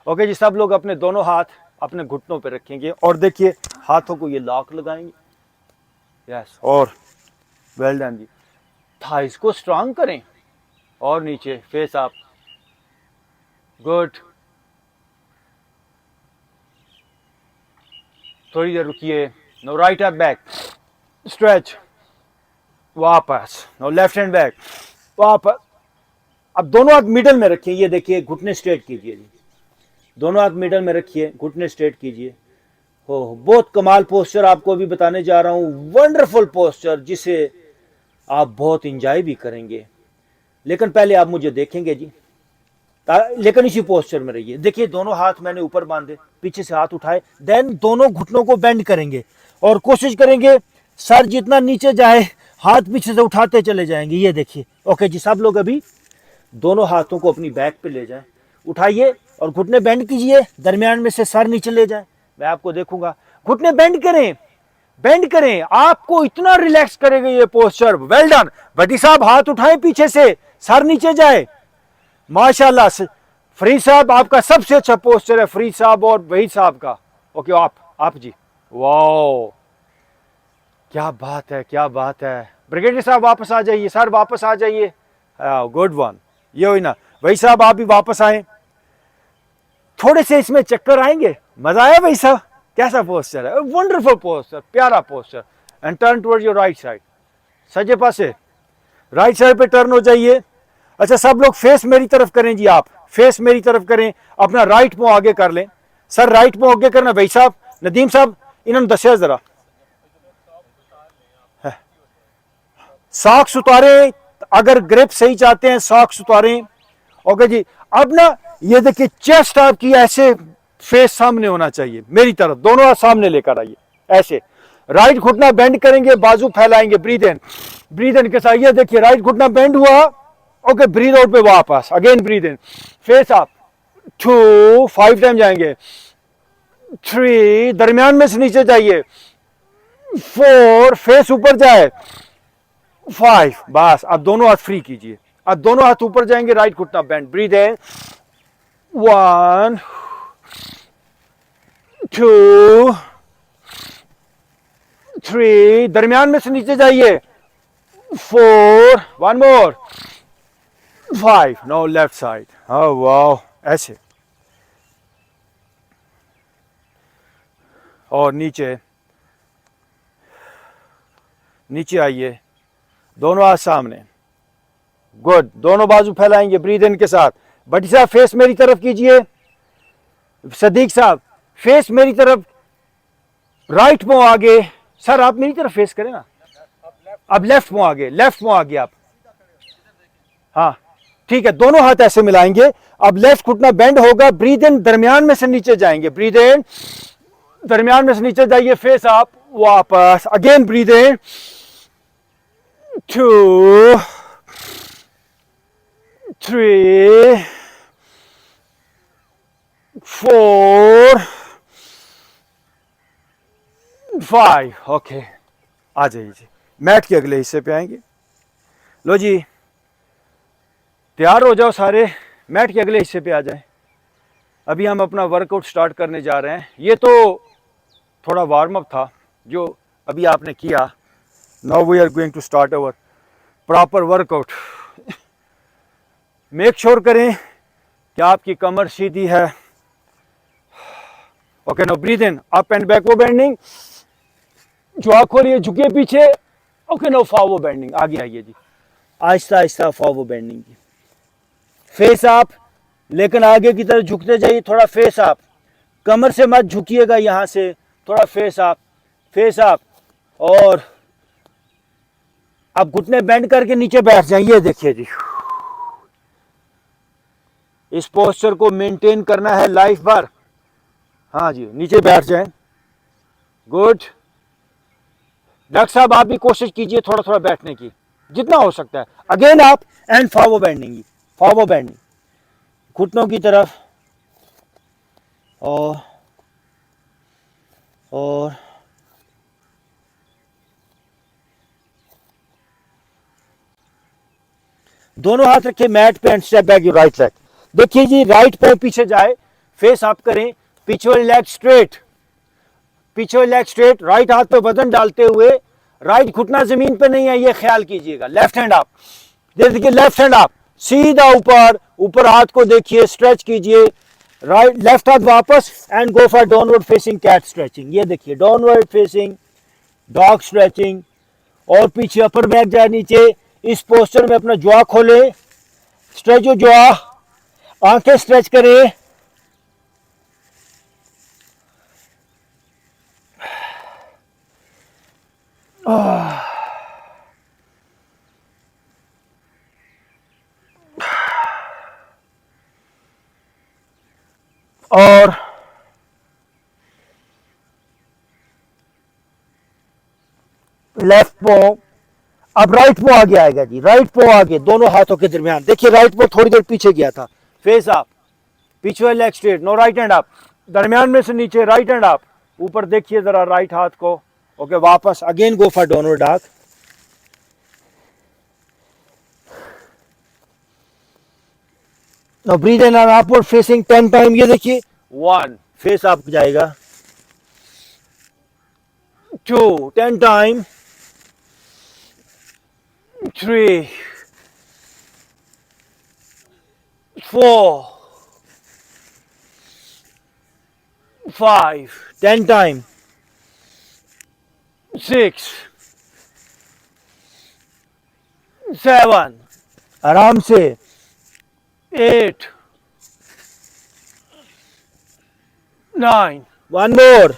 ओके जी, सब लोग अपने दोनों हाथ अपने घुटनों पे रखेंगे और देखिए हाथों को ये लॉक लगाएंगे। यस, और वेल डन जी। थाइस को स्ट्रांग करें और नीचे फेस अप, गुड। थोड़ी देर रुकिए। Now right up back, stretch, वापस। नो लेफ्ट हैंड बैक, वापस। अब दोनों हाथ मिडल में रखिए, ये देखिए, घुटने स्ट्रेट कीजिए जी, दोनों हाथ मिडल में रखिए, घुटने स्ट्रेट कीजिए। हो बहुत कमाल पोस्चर आपको अभी बताने जा रहा हूं, वंडरफुल पोस्चर जिसे आप बहुत इंजॉय भी करेंगे। लेकिन पहले आप मुझे देखेंगे जी, लेकिन इसी पोस्चर में रहिए। देखिए दोनों हाथ मैंने ऊपर बांधे, पीछे से हाथ उठाए, देन दोनों घुटनों को बेंड करेंगे और कोशिश करेंगे सर जितना नीचे जाए हाथ पीछे से उठाते चले जाएंगे। ये देखिए। ओके जी, सब लोग अभी दोनों हाथों को अपनी बैक पे ले जाएं, उठाइए और घुटने बेंड कीजिए, दरमियान में से सर नीचे ले जाएं, मैं आपको देखूंगा। घुटने बेंड करें, बेंड करें, आपको इतना रिलैक्स करेगा ये पोस्चर। वेल डन भट्टी साहब, हाथ उठाएं पीछे से, सर नीचे जाए, माशाल्लाह। फरीद साहब, आपका सबसे अच्छा पोस्चर है, फरीद साहब और वहीद साहब का। ओके, आप जी, वाओ क्या बात है, क्या बात है। ब्रिगेडियर साहब वापस आ जाइए, सर वापस आ जाइए, गुड वन। ये हुई ना, वही साहब आप भी वापस आए। थोड़े से इसमें चक्कर आएंगे, मजा आया भाई साहब? कैसा पोस्चर है, वंडरफुल पोस्चर, प्यारा posture. And turn towards your right side, सजे पासे राइट साइड पे टर्न हो जाइए। अच्छा, सब लोग फेस मेरी तरफ करें जी, आप फेस मेरी तरफ करें, अपना राइट मुंह आगे कर लें। सर राइट मुंह आगे करना, भाई साहब, नदीम साहब इन्होंने दसिया जरा। सॉक्स उतारें, अगर ग्रिप सही चाहते हैं सॉक्स उतारें। ओके जी, अब ना ये देखिए, चेस्ट आपकी ऐसे फेस सामने होना चाहिए मेरी तरफ, दोनों हाथ सामने लेकर आइए ऐसे। राइट घुटना बेंड करेंगे, बाजू फैलाएंगे, ब्रीद इन के साथ। ये देखिए, राइट घुटना बेंड हुआ, ओके, ब्रीद आउट पे वापस, again breathe in, face up, 2 5 time जाएंगे, 3 दरमियान में से नीचे जाइए, 4 फेस ऊपर जाए, 5 बस। अब दोनों हाथ फ्री कीजिए, अब दोनों हाथ ऊपर जाएंगे, राइट घुटना बेंड, ब्रीद इन, 1 2 3, दरमियान में से नीचे जाइए, 4, 1 more, 5, now left side, oh wow, ऐसे, और नीचे नीचे आइए, दोनों हाथ सामने, गुड, दोनों बाजू फैलाएंगे ब्रीद इन के साथ। भट्टी साहब फेस मेरी तरफ कीजिए, सदीक साहब फेस मेरी तरफ, राइट पांव आगे, सर आप मेरी तरफ फेस करें ना, अब लेफ्ट पांव आगे, लेफ्ट पांव आगे आप, हाँ ठीक है, दोनों हाथ ऐसे मिलाएंगे। अब लेफ्ट घुटना बेंड होगा, ब्रीद इन, दरमियान में से नीचे जाएंगे, ब्रीद इन, दरमियान में से नीचे जाइए, फेस आप, वापस, अगेन ब्रीद इन, 2 3 4 5, ओके, आ जाइए जी, मैट के अगले हिस्से पे आएंगे। लो जी तैयार हो जाओ सारे, मैट के अगले हिस्से पे आ जाएं। अभी हम अपना वर्कआउट स्टार्ट करने जा रहे हैं। ये तो थोड़ा वार्म अप था जो अभी आपने किया। Now we are going to start our proper workout. Make sure करें कि आपकी कमर सीधी है। Okay, now breathe in, up and backward bending, जो खोलिए, झुकिए पीछे। ओके, नो फॉरवर्ड बेंडिंग, आगे आइए जी, आहिस्ता आहिस्ता फॉरवर्ड बेंडिंग की, फेस आप, लेकिन आगे की तरफ झुकते जाइए, थोड़ा फेस आप, कमर से मत झुकिएगा, यहां से थोड़ा फेस आप, फेस आप, और आप घुटने बेंड करके नीचे बैठ जाइए। देखिए जी, इस पोस्चर को मेंटेन करना है लाइफ भर। हाँ जी, नीचे बैठ जाएं, गुड। डॉक्टर साहब आप भी कोशिश कीजिए थोड़ा थोड़ा बैठने की, जितना हो सकता है। अगेन आप, and forward bending, forward bending, घुटनों की तरफ, और दोनों हाथ रखे मैट पे and step back your right leg. देखिए जी, राइट पैर पीछे जाए, फेस अप करें, पीछे वाली लेग स्ट्रेट, पीछे वाली लेग स्ट्रेट, राइट हाथ पे वजन डालते हुए, राइट घुटना जमीन पे नहीं है, ये ख्याल कीजिएगा। लेफ्ट हैंड अप, देखिए लेफ्ट हैंड अप, सीधा ऊपर, ऊपर हाथ को देखिए, स्ट्रेच कीजिए, राइट लेफ्ट हाथ वापस, and go for downward facing cat stretching. ये देखिए डाउनवर्ड फेसिंग डॉग स्ट्रेचिंग, और पीछे अपर बैक जाए नीचे। इस पोस्टर में अपना जुआ खोले, स्ट्रेच जो जुआ, आंखें स्ट्रेच करें, और लेफ्ट पांव, अब राइट पांव आगे आएगा जी, राइट पांव आगे, दोनों हाथों के दरमियान। देखिए राइट पांव थोड़ी देर पीछे गया था, फेस अप, पीछे वाली leg straight, now right hand up, दरमियान में से नीचे, राइट हैंड अप, ऊपर देखिए जरा राइट हाथ को। ओके, वापस, again go for downward dog. Now breathe in and upward facing 10 time. ये देखिए, 1, फेस अप जाएगा, 2, 10 टाइम, 3, 4, 5, 10 टाइम, 6, 7, आराम से, 8, 9, one more,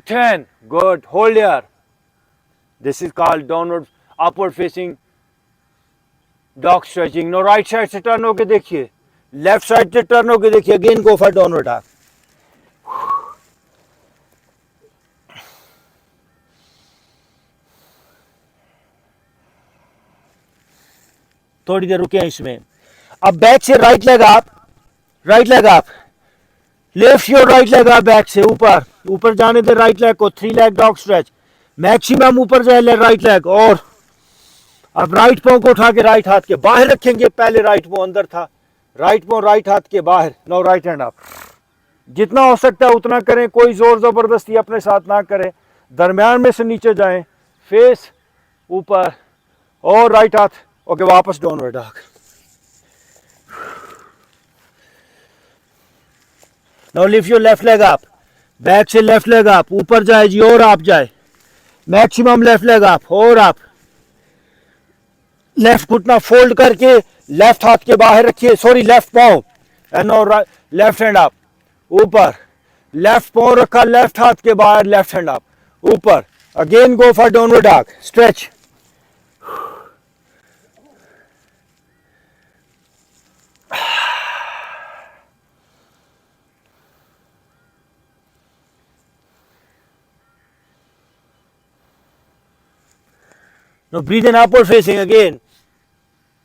10, good, hold here. This is called downward upward facing dog stretching. No, right side से turn होके देखिए, left side से turn होके देखिए, again go for downward dog. थोड़ी देर रुके इसमें। अब बैक से राइट लेग आप, राइट लेग आप, लिफ्ट योर राइट लेग आप, बैक से ऊपर, ऊपर जाने दे राइट लेग को, 3 लेग डॉग स्ट्रेच, मैक्सिमम ऊपर जाए राइट लेग। और अब राइट पांव को उठा के राइट हाथ के बाहर रखेंगे, पहले राइट पांव अंदर था, राइट पांव राइट हाथ के बाहर। नाउ राइट हैंड अप, जितना हो सकता है उतना करें, कोई जोर जबरदस्ती अपने साथ ना करें। दरमियान में से नीचे जाएं, फेस ऊपर और राइट हाथ, ओके वापस downward dog. Now lift your left leg up, back से लेफ्ट लेग अप, ऊपर जाए जी और आप जाए, मैक्सिमम लेफ्ट लेग अप और आप। लेफ्ट घुटना फोल्ड करके लेफ्ट हाथ के बाहर रखिए, सॉरी लेफ्ट पाँव, and now left hand up ऊपर, लेफ्ट पाँव रखा लेफ्ट हाथ के बाहर, लेफ्ट हैंड अप ऊपर, again go for downward dog, stretch. Now breathe in, upward facing again,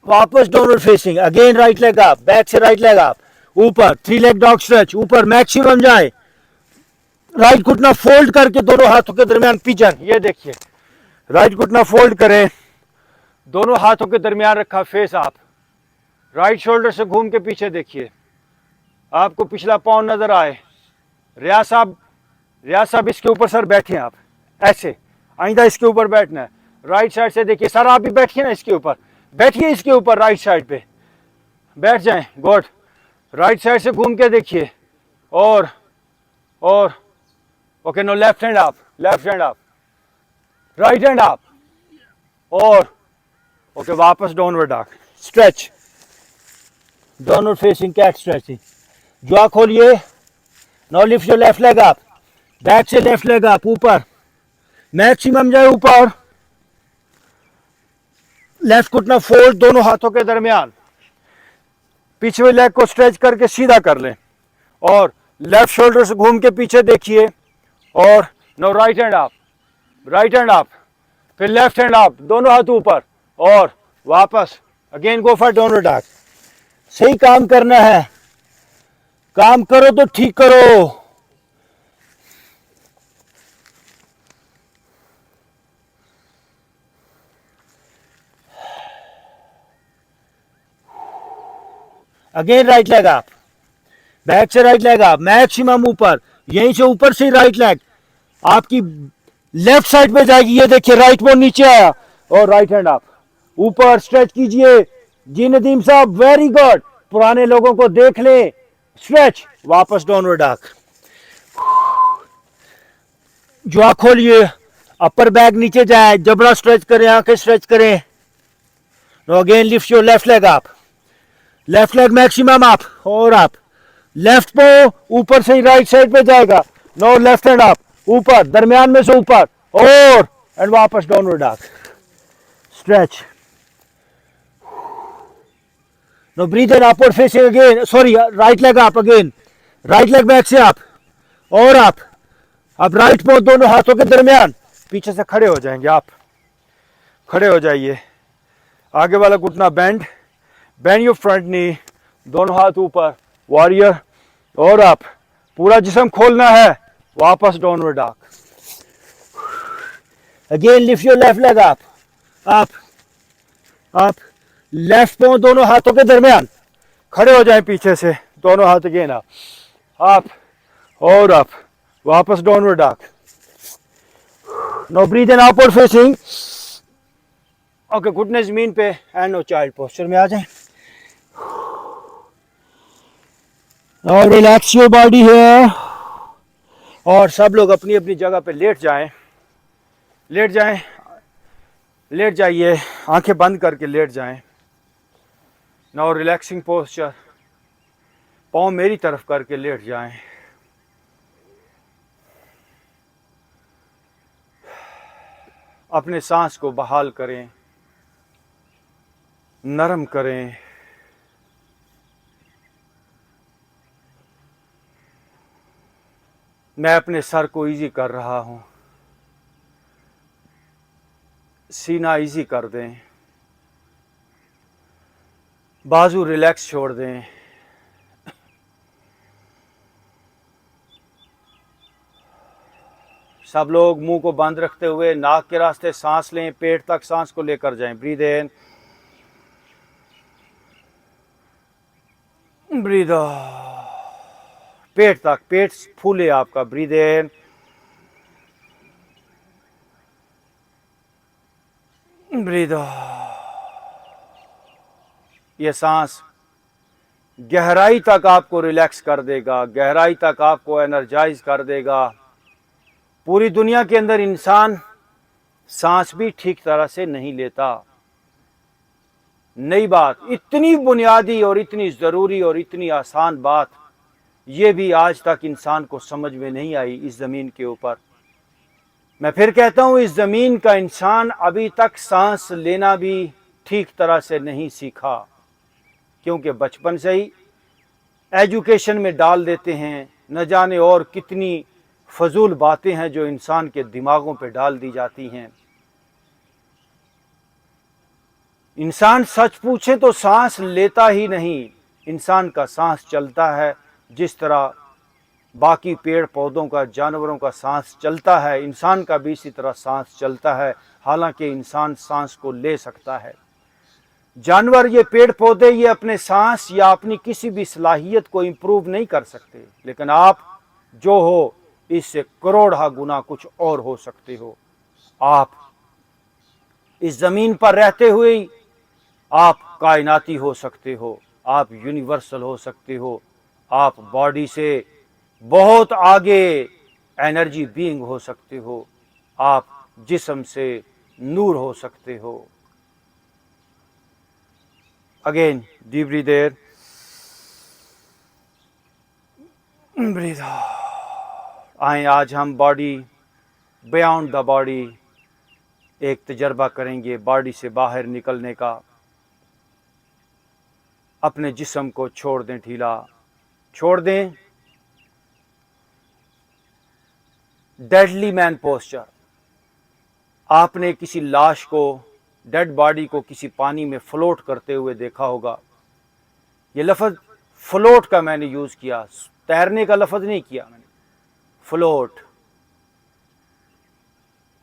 वापस downward facing, again right leg up, back से राइट लेग अप ऊपर, 3 लेग डॉग स्ट्रेच ऊपर, मैक्सिमम जाए, राइट घुटना फोल्ड करके दोनों हाथों के दरमियान पिजन, ये देखिए राइट घुटना फोल्ड करें, दोनों हाथों के दरमियान रखा, फेस आप, राइट शोल्डर से घूम के पीछे देखिए, आपको पिछला पाँव नजर आए। रियाज साहब इसके ऊपर सर बैठे आप, ऐसे आइंदा इसके ऊपर बैठना है। राइट साइड से देखिए सर, आप भी बैठिए ना इसके ऊपर, बैठिए इसके ऊपर, राइट साइड पे बैठ जाएं, गुड। राइट साइड से घूम के देखिए और okay, no left hand up, left hand up, right hand up और ओके वापस downward dog, stretch, downward facing cat stretching. Jaw खोलिए, now lift your left leg up, back से लेफ्ट लेग अप ऊपर, मैक्सिमम जाए ऊपर, left घुटना fold दोनों हाथों के दरमियान, पिछले लेग को स्ट्रेच करके सीधा कर लें और लेफ्ट शोल्डर से घूम के पीछे देखिए और now right hand up, right hand up, फिर लेफ्ट हैंड अप, दोनों हाथ ऊपर और वापस, again go for downward dog. सही काम करना है, काम करो तो ठीक करो। Again right leg up, back से राइट लेग अप, मैक्सिमम ऊपर, यहीं से ऊपर से राइट लेग आपकी लेफ्ट साइड पे जाएगी, ये देखिए राइट बोन नीचे आया और राइट हैंड अप ऊपर, स्ट्रेच कीजिए। जी नदीम साहब वेरी गुड, पुराने लोगों को देख लें, स्ट्रेच, वापस डाउनवर्ड डॉग। ज्वा खोलिए, अपर बैक नीचे जाए, जबड़ा स्ट्रेच करें, आंखें स्ट्रेच करें। Now again lift your left leg up, left leg maximum up और अप, लेफ्ट पो ऊपर से ही राइट साइड पे जाएगा, नो लेफ्ट हैंड अप ऊपर, दरमियान में से ऊपर और एंड वापस downward dog, stretch. No breathe in, upward facing again, sorry right leg up again, right leg back से अप और अप, अब राइट पो दोनों हाथों के दरमियान, पीछे से खड़े हो जाएंगे आप, खड़े हो जाइए, आगे वाला घुटना बेंड, बेंड योर फ्रंट नी, दोनों हाथ ऊपर, वॉरियर और अप, पूरा जिस्म खोलना है, वापस downward dog. Again lift your left leg up, up up, left पांव दोनों हाथों के दरमियान, खड़े हो जाएं पीछे से, दोनों हाथ अगेन अप और अप, वापस downward dog. No breathe in, upward facing, okay घुटने जमीन पे एंड नो चाइल्ड पोस्चर में आ जाएं और रिलैक्स योर बॉडी है और सब लोग अपनी अपनी जगह पे लेट जाएं, लेट जाएं, लेट जाइए, आंखें बंद करके लेट जाएं। नाउ रिलैक्सिंग पोस्चर, पाँव मेरी तरफ करके लेट जाएं। अपने सांस को बहाल करें, नरम करें, मैं अपने सर को इजी कर रहा हूं, सीना इजी कर दें, बाजू रिलैक्स छोड़ दें, सब लोग मुंह को बंद रखते हुए नाक के रास्ते सांस लें, पेट तक सांस को लेकर जाएं। ब्रीद इन, ब्रीद आउट, पेट तक, पेट फूले आपका। Breathe in, breathe out. ये सांस गहराई तक आपको रिलैक्स कर देगा, गहराई तक आपको एनर्जाइज कर देगा। पूरी दुनिया के अंदर इंसान सांस भी ठीक तरह से नहीं लेता। नई बात, इतनी बुनियादी और इतनी जरूरी और इतनी आसान बात, ये भी आज तक इंसान को समझ में नहीं आई इस जमीन के ऊपर। मैं फिर कहता हूं, इस जमीन का इंसान अभी तक सांस लेना भी ठीक तरह से नहीं सीखा, क्योंकि बचपन से ही एजुकेशन में डाल देते हैं। न जाने और कितनी फजूल बातें हैं जो इंसान के दिमागों पे डाल दी जाती हैं। इंसान सच पूछे तो सांस लेता ही नहीं, इंसान का सांस चलता है। जिस तरह बाकी पेड़ पौधों का, जानवरों का सांस चलता है, इंसान का भी इसी तरह सांस चलता है। हालांकि इंसान सांस को ले सकता है। जानवर, ये पेड़ पौधे, ये अपने सांस या अपनी किसी भी सलाहियत को इंप्रूव नहीं कर सकते, लेकिन आप जो हो इससे करोड़ा गुना कुछ और हो सकते हो। आप इस जमीन पर रहते हुए ही आप कायनाती हो सकते हो, आप यूनिवर्सल हो सकते हो, आप बॉडी से बहुत आगे एनर्जी बीइंग हो सकते हो, आप जिस्म से नूर हो सकते हो। Again deep breath in, breath out. आए आज हम बॉडी, बियॉन्ड द बॉडी एक तजर्बा करेंगे, बॉडी से बाहर निकलने का। अपने जिस्म को छोड़ दें, ढीला छोड़ दें। Deadly man posture. आपने किसी लाश को, डेड बॉडी को किसी पानी में फ्लोट करते हुए देखा होगा। ये लफ्ज़ फ्लोट का मैंने यूज़ किया, तैरने का लफ्ज़ नहीं किया मैंने, फ्लोट।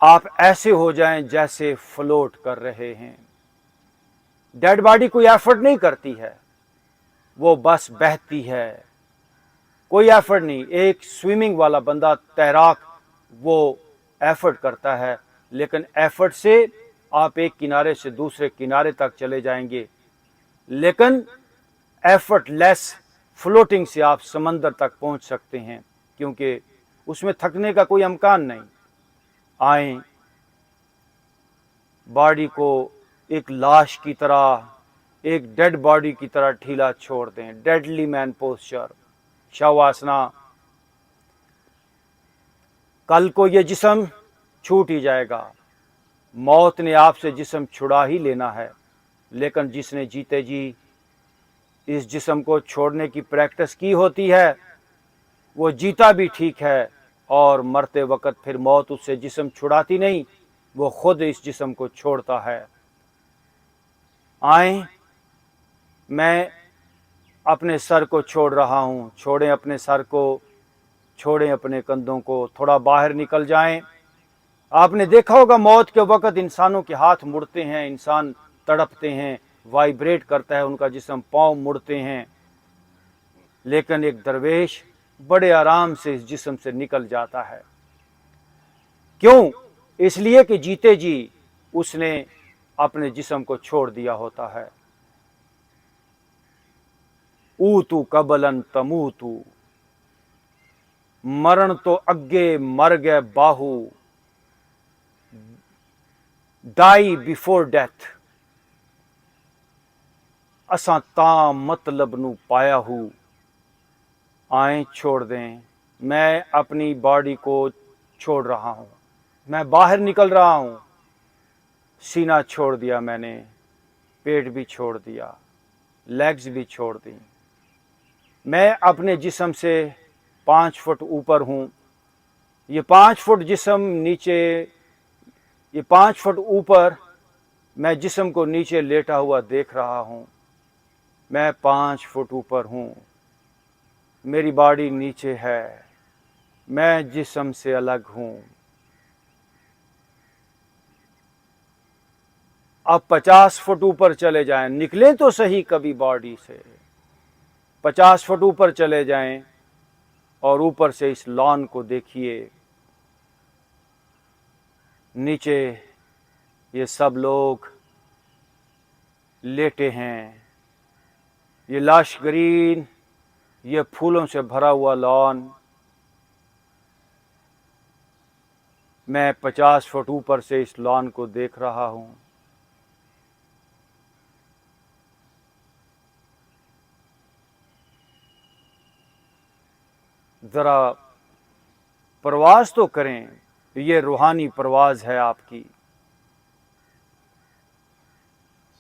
आप ऐसे हो जाएं जैसे फ्लोट कर रहे हैं। डेड बॉडी कोई एफर्ट नहीं करती है, वो बस बहती है, कोई एफर्ट नहीं। एक स्विमिंग वाला बंदा, तैराक, वो एफर्ट करता है, लेकिन एफर्ट से आप एक किनारे से दूसरे किनारे तक चले जाएंगे, लेकिन एफर्टलेस फ्लोटिंग से आप समंदर तक पहुंच सकते हैं, क्योंकि उसमें थकने का कोई इम्कान नहीं। आए बॉडी को एक लाश की तरह, एक डेड बॉडी की तरह ढीला छोड़ दें। Deadly man posture, शवासना। कल को ये जिस्म छूट ही जाएगा, मौत ने आपसे जिस्म छुड़ा ही लेना है, लेकिन जिसने जीते जी इस जिस्म को छोड़ने की प्रैक्टिस की होती है, वो जीता भी ठीक है, और मरते वक्त फिर मौत उससे जिस्म छुड़ाती नहीं, वो खुद इस जिस्म को छोड़ता है। आए, मैं अपने सर को छोड़ रहा हूँ, छोड़ें अपने सर को, छोड़ें अपने कंधों को, थोड़ा बाहर निकल जाएं। आपने देखा होगा मौत के वक्त इंसानों के हाथ मुड़ते हैं, इंसान तड़पते हैं, वाइब्रेट करता है उनका जिस्म, पांव मुड़ते हैं, लेकिन एक दरवेश बड़े आराम से इस जिस्म से निकल जाता है। क्यों? इसलिए कि जीते जी उसने अपने जिस्म को छोड़ दिया होता है। ऊतु कबलन तमूतु, मरण तो अगे मर गए बाहू, डाई बिफोर डेथ, असा ता मतलब नू पाया हूं। आए छोड़ दें, मैं अपनी बॉडी को छोड़ रहा हूं, मैं बाहर निकल रहा हूं। सीना छोड़ दिया मैंने, पेट भी छोड़ दिया, लेग्स भी छोड़ दी। मैं अपने जिस्म से 5 फुट ऊपर हूं। ये 5 फुट जिस्म नीचे, ये 5 फुट ऊपर मैं जिस्म को नीचे लेटा हुआ देख रहा हूं। मैं 5 फुट ऊपर हूं, मेरी बॉडी नीचे है, मैं जिस्म से अलग हूं। अब 50 फुट ऊपर चले जाएं, निकलें तो सही कभी बॉडी से, 50 फुट ऊपर चले जाएं, और ऊपर से इस लॉन को देखिए। नीचे ये सब लोग लेटे हैं। ये लाश ग्रीन, ये फूलों से भरा हुआ लॉन। मैं 50 फुट ऊपर से इस लॉन को देख रहा हूं। जरा परवाज तो करें, ये रूहानी परवाज है आपकी।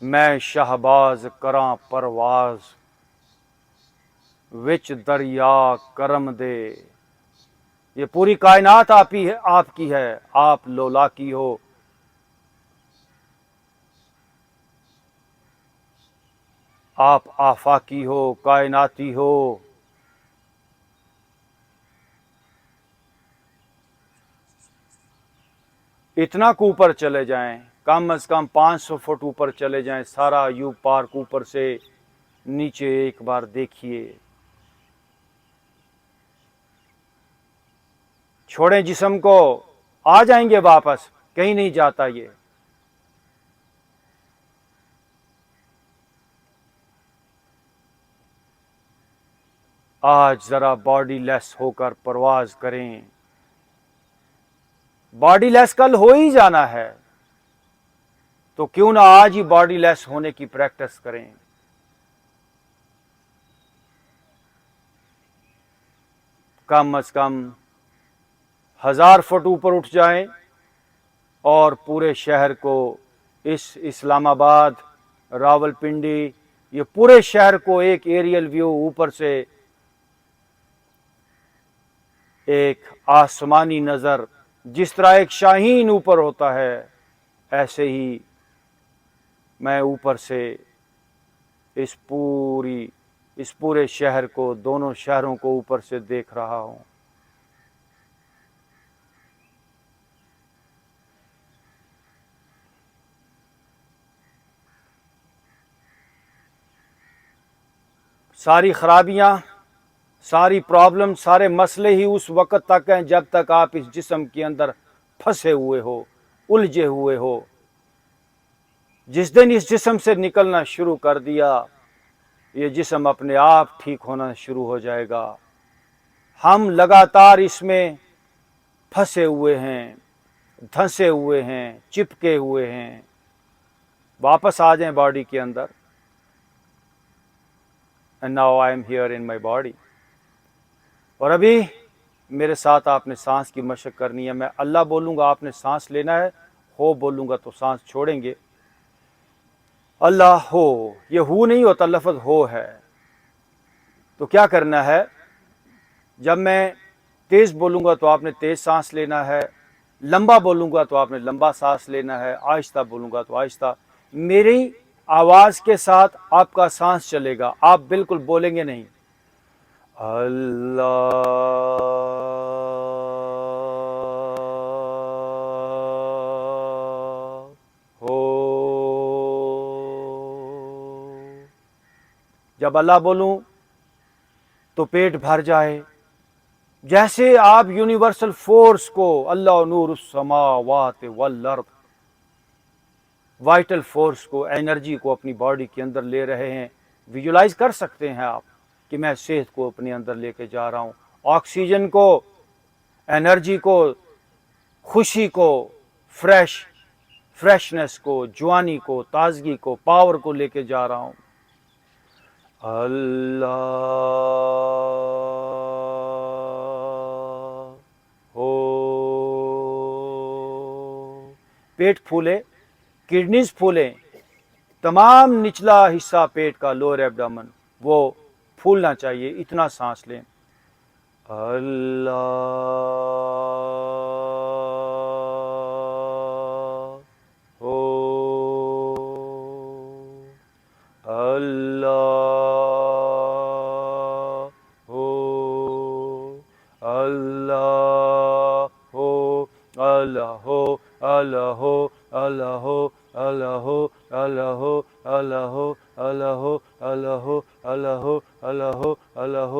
मैं शहबाज करां परवाज, विच दरिया करम दे। ये पूरी कायनात आपकी है, आप लोलाकी हो। आप आफाकी हो, कायनाती हो। इतना को ऊपर चले जाएं, कम से कम 500 फुट ऊपर चले जाएं, सारा यू पार्क ऊपर से नीचे एक बार देखिए। छोड़ें जिस्म को, आ जाएंगे वापस, कहीं नहीं जाता ये। आज जरा बॉडी लेस होकर परवाज करें। बॉडी लेस कल हो ही जाना है, तो क्यों ना आज ही बॉडी लेस होने की प्रैक्टिस करें। कम से कम 1000 फुट ऊपर उठ जाएं और पूरे शहर को, इस इस्लामाबाद, रावलपिंडी, ये पूरे शहर को एक एरियल व्यू ऊपर से, एक आसमानी नजर, जिस तरह एक शाहीन ऊपर होता है, ऐसे ही मैं ऊपर से इस पूरे शहर को, दोनों शहरों को ऊपर से देख रहा हूं। सारी खराबियां, सारी प्रॉब्लम, सारे मसले ही उस वक़्त तक हैं जब तक आप इस जिस्म के अंदर फंसे हुए हो, उलझे हुए हो। जिस दिन इस जिस्म से निकलना शुरू कर दिया, ये जिस्म अपने आप ठीक होना शुरू हो जाएगा। हम लगातार इसमें फंसे हुए हैं, धंसे हुए हैं, चिपके हुए हैं। वापस आ जाएं बॉडी के अंदर। And now I am here in my body. और अभी मेरे साथ आपने सांस की मशक करनी है। मैं अल्लाह बोलूँगा, आपने सांस लेना है। हो बोलूँगा तो सांस छोड़ेंगे। अल्लाह हो, ये हु नहीं होता, लफ्ज़ हो है। तो क्या करना है, जब मैं तेज़ बोलूँगा तो आपने तेज़ सांस लेना है, लंबा बोलूँगा तो आपने लंबा सांस लेना है, आहिस्ता बोलूँगा तो आहिस्ता। मेरी आवाज़ के साथ आपका सांस चलेगा, आप बिल्कुल बोलेंगे नहीं। अल्लाह हो। जब अल्लाह बोलूं तो पेट भर जाए, जैसे आप यूनिवर्सल फोर्स को, अल्लाह नूरुस समावात वल अर्द, वाइटल फोर्स को, एनर्जी को अपनी बॉडी के अंदर ले रहे हैं। विजुलाइज कर सकते हैं आप कि मैं सेहत को अपने अंदर लेके जा रहा हूँ, ऑक्सीजन को, एनर्जी को, खुशी को, फ्रेशनेस को, जवानी को, ताजगी को, पावर को लेके जा रहा हूँ। अल्लाह हो। पेट फूले, किडनीज फूले, तमाम निचला हिस्सा पेट का, लोअर एब्डोमेन, वो फूलना चाहिए। इतना सांस लें। अल्लाह हो। अल्लाह हो। अल्लाह हो। अल्लाह हो। अल्लाह हो। अल्लाह हो। अल्लाह हो। अल्लाह हो। अल्लाह हो। अल्लाह हो। अल्लाह हो। अल्लाह हो। अल्लाह हो। अल्लाह हो।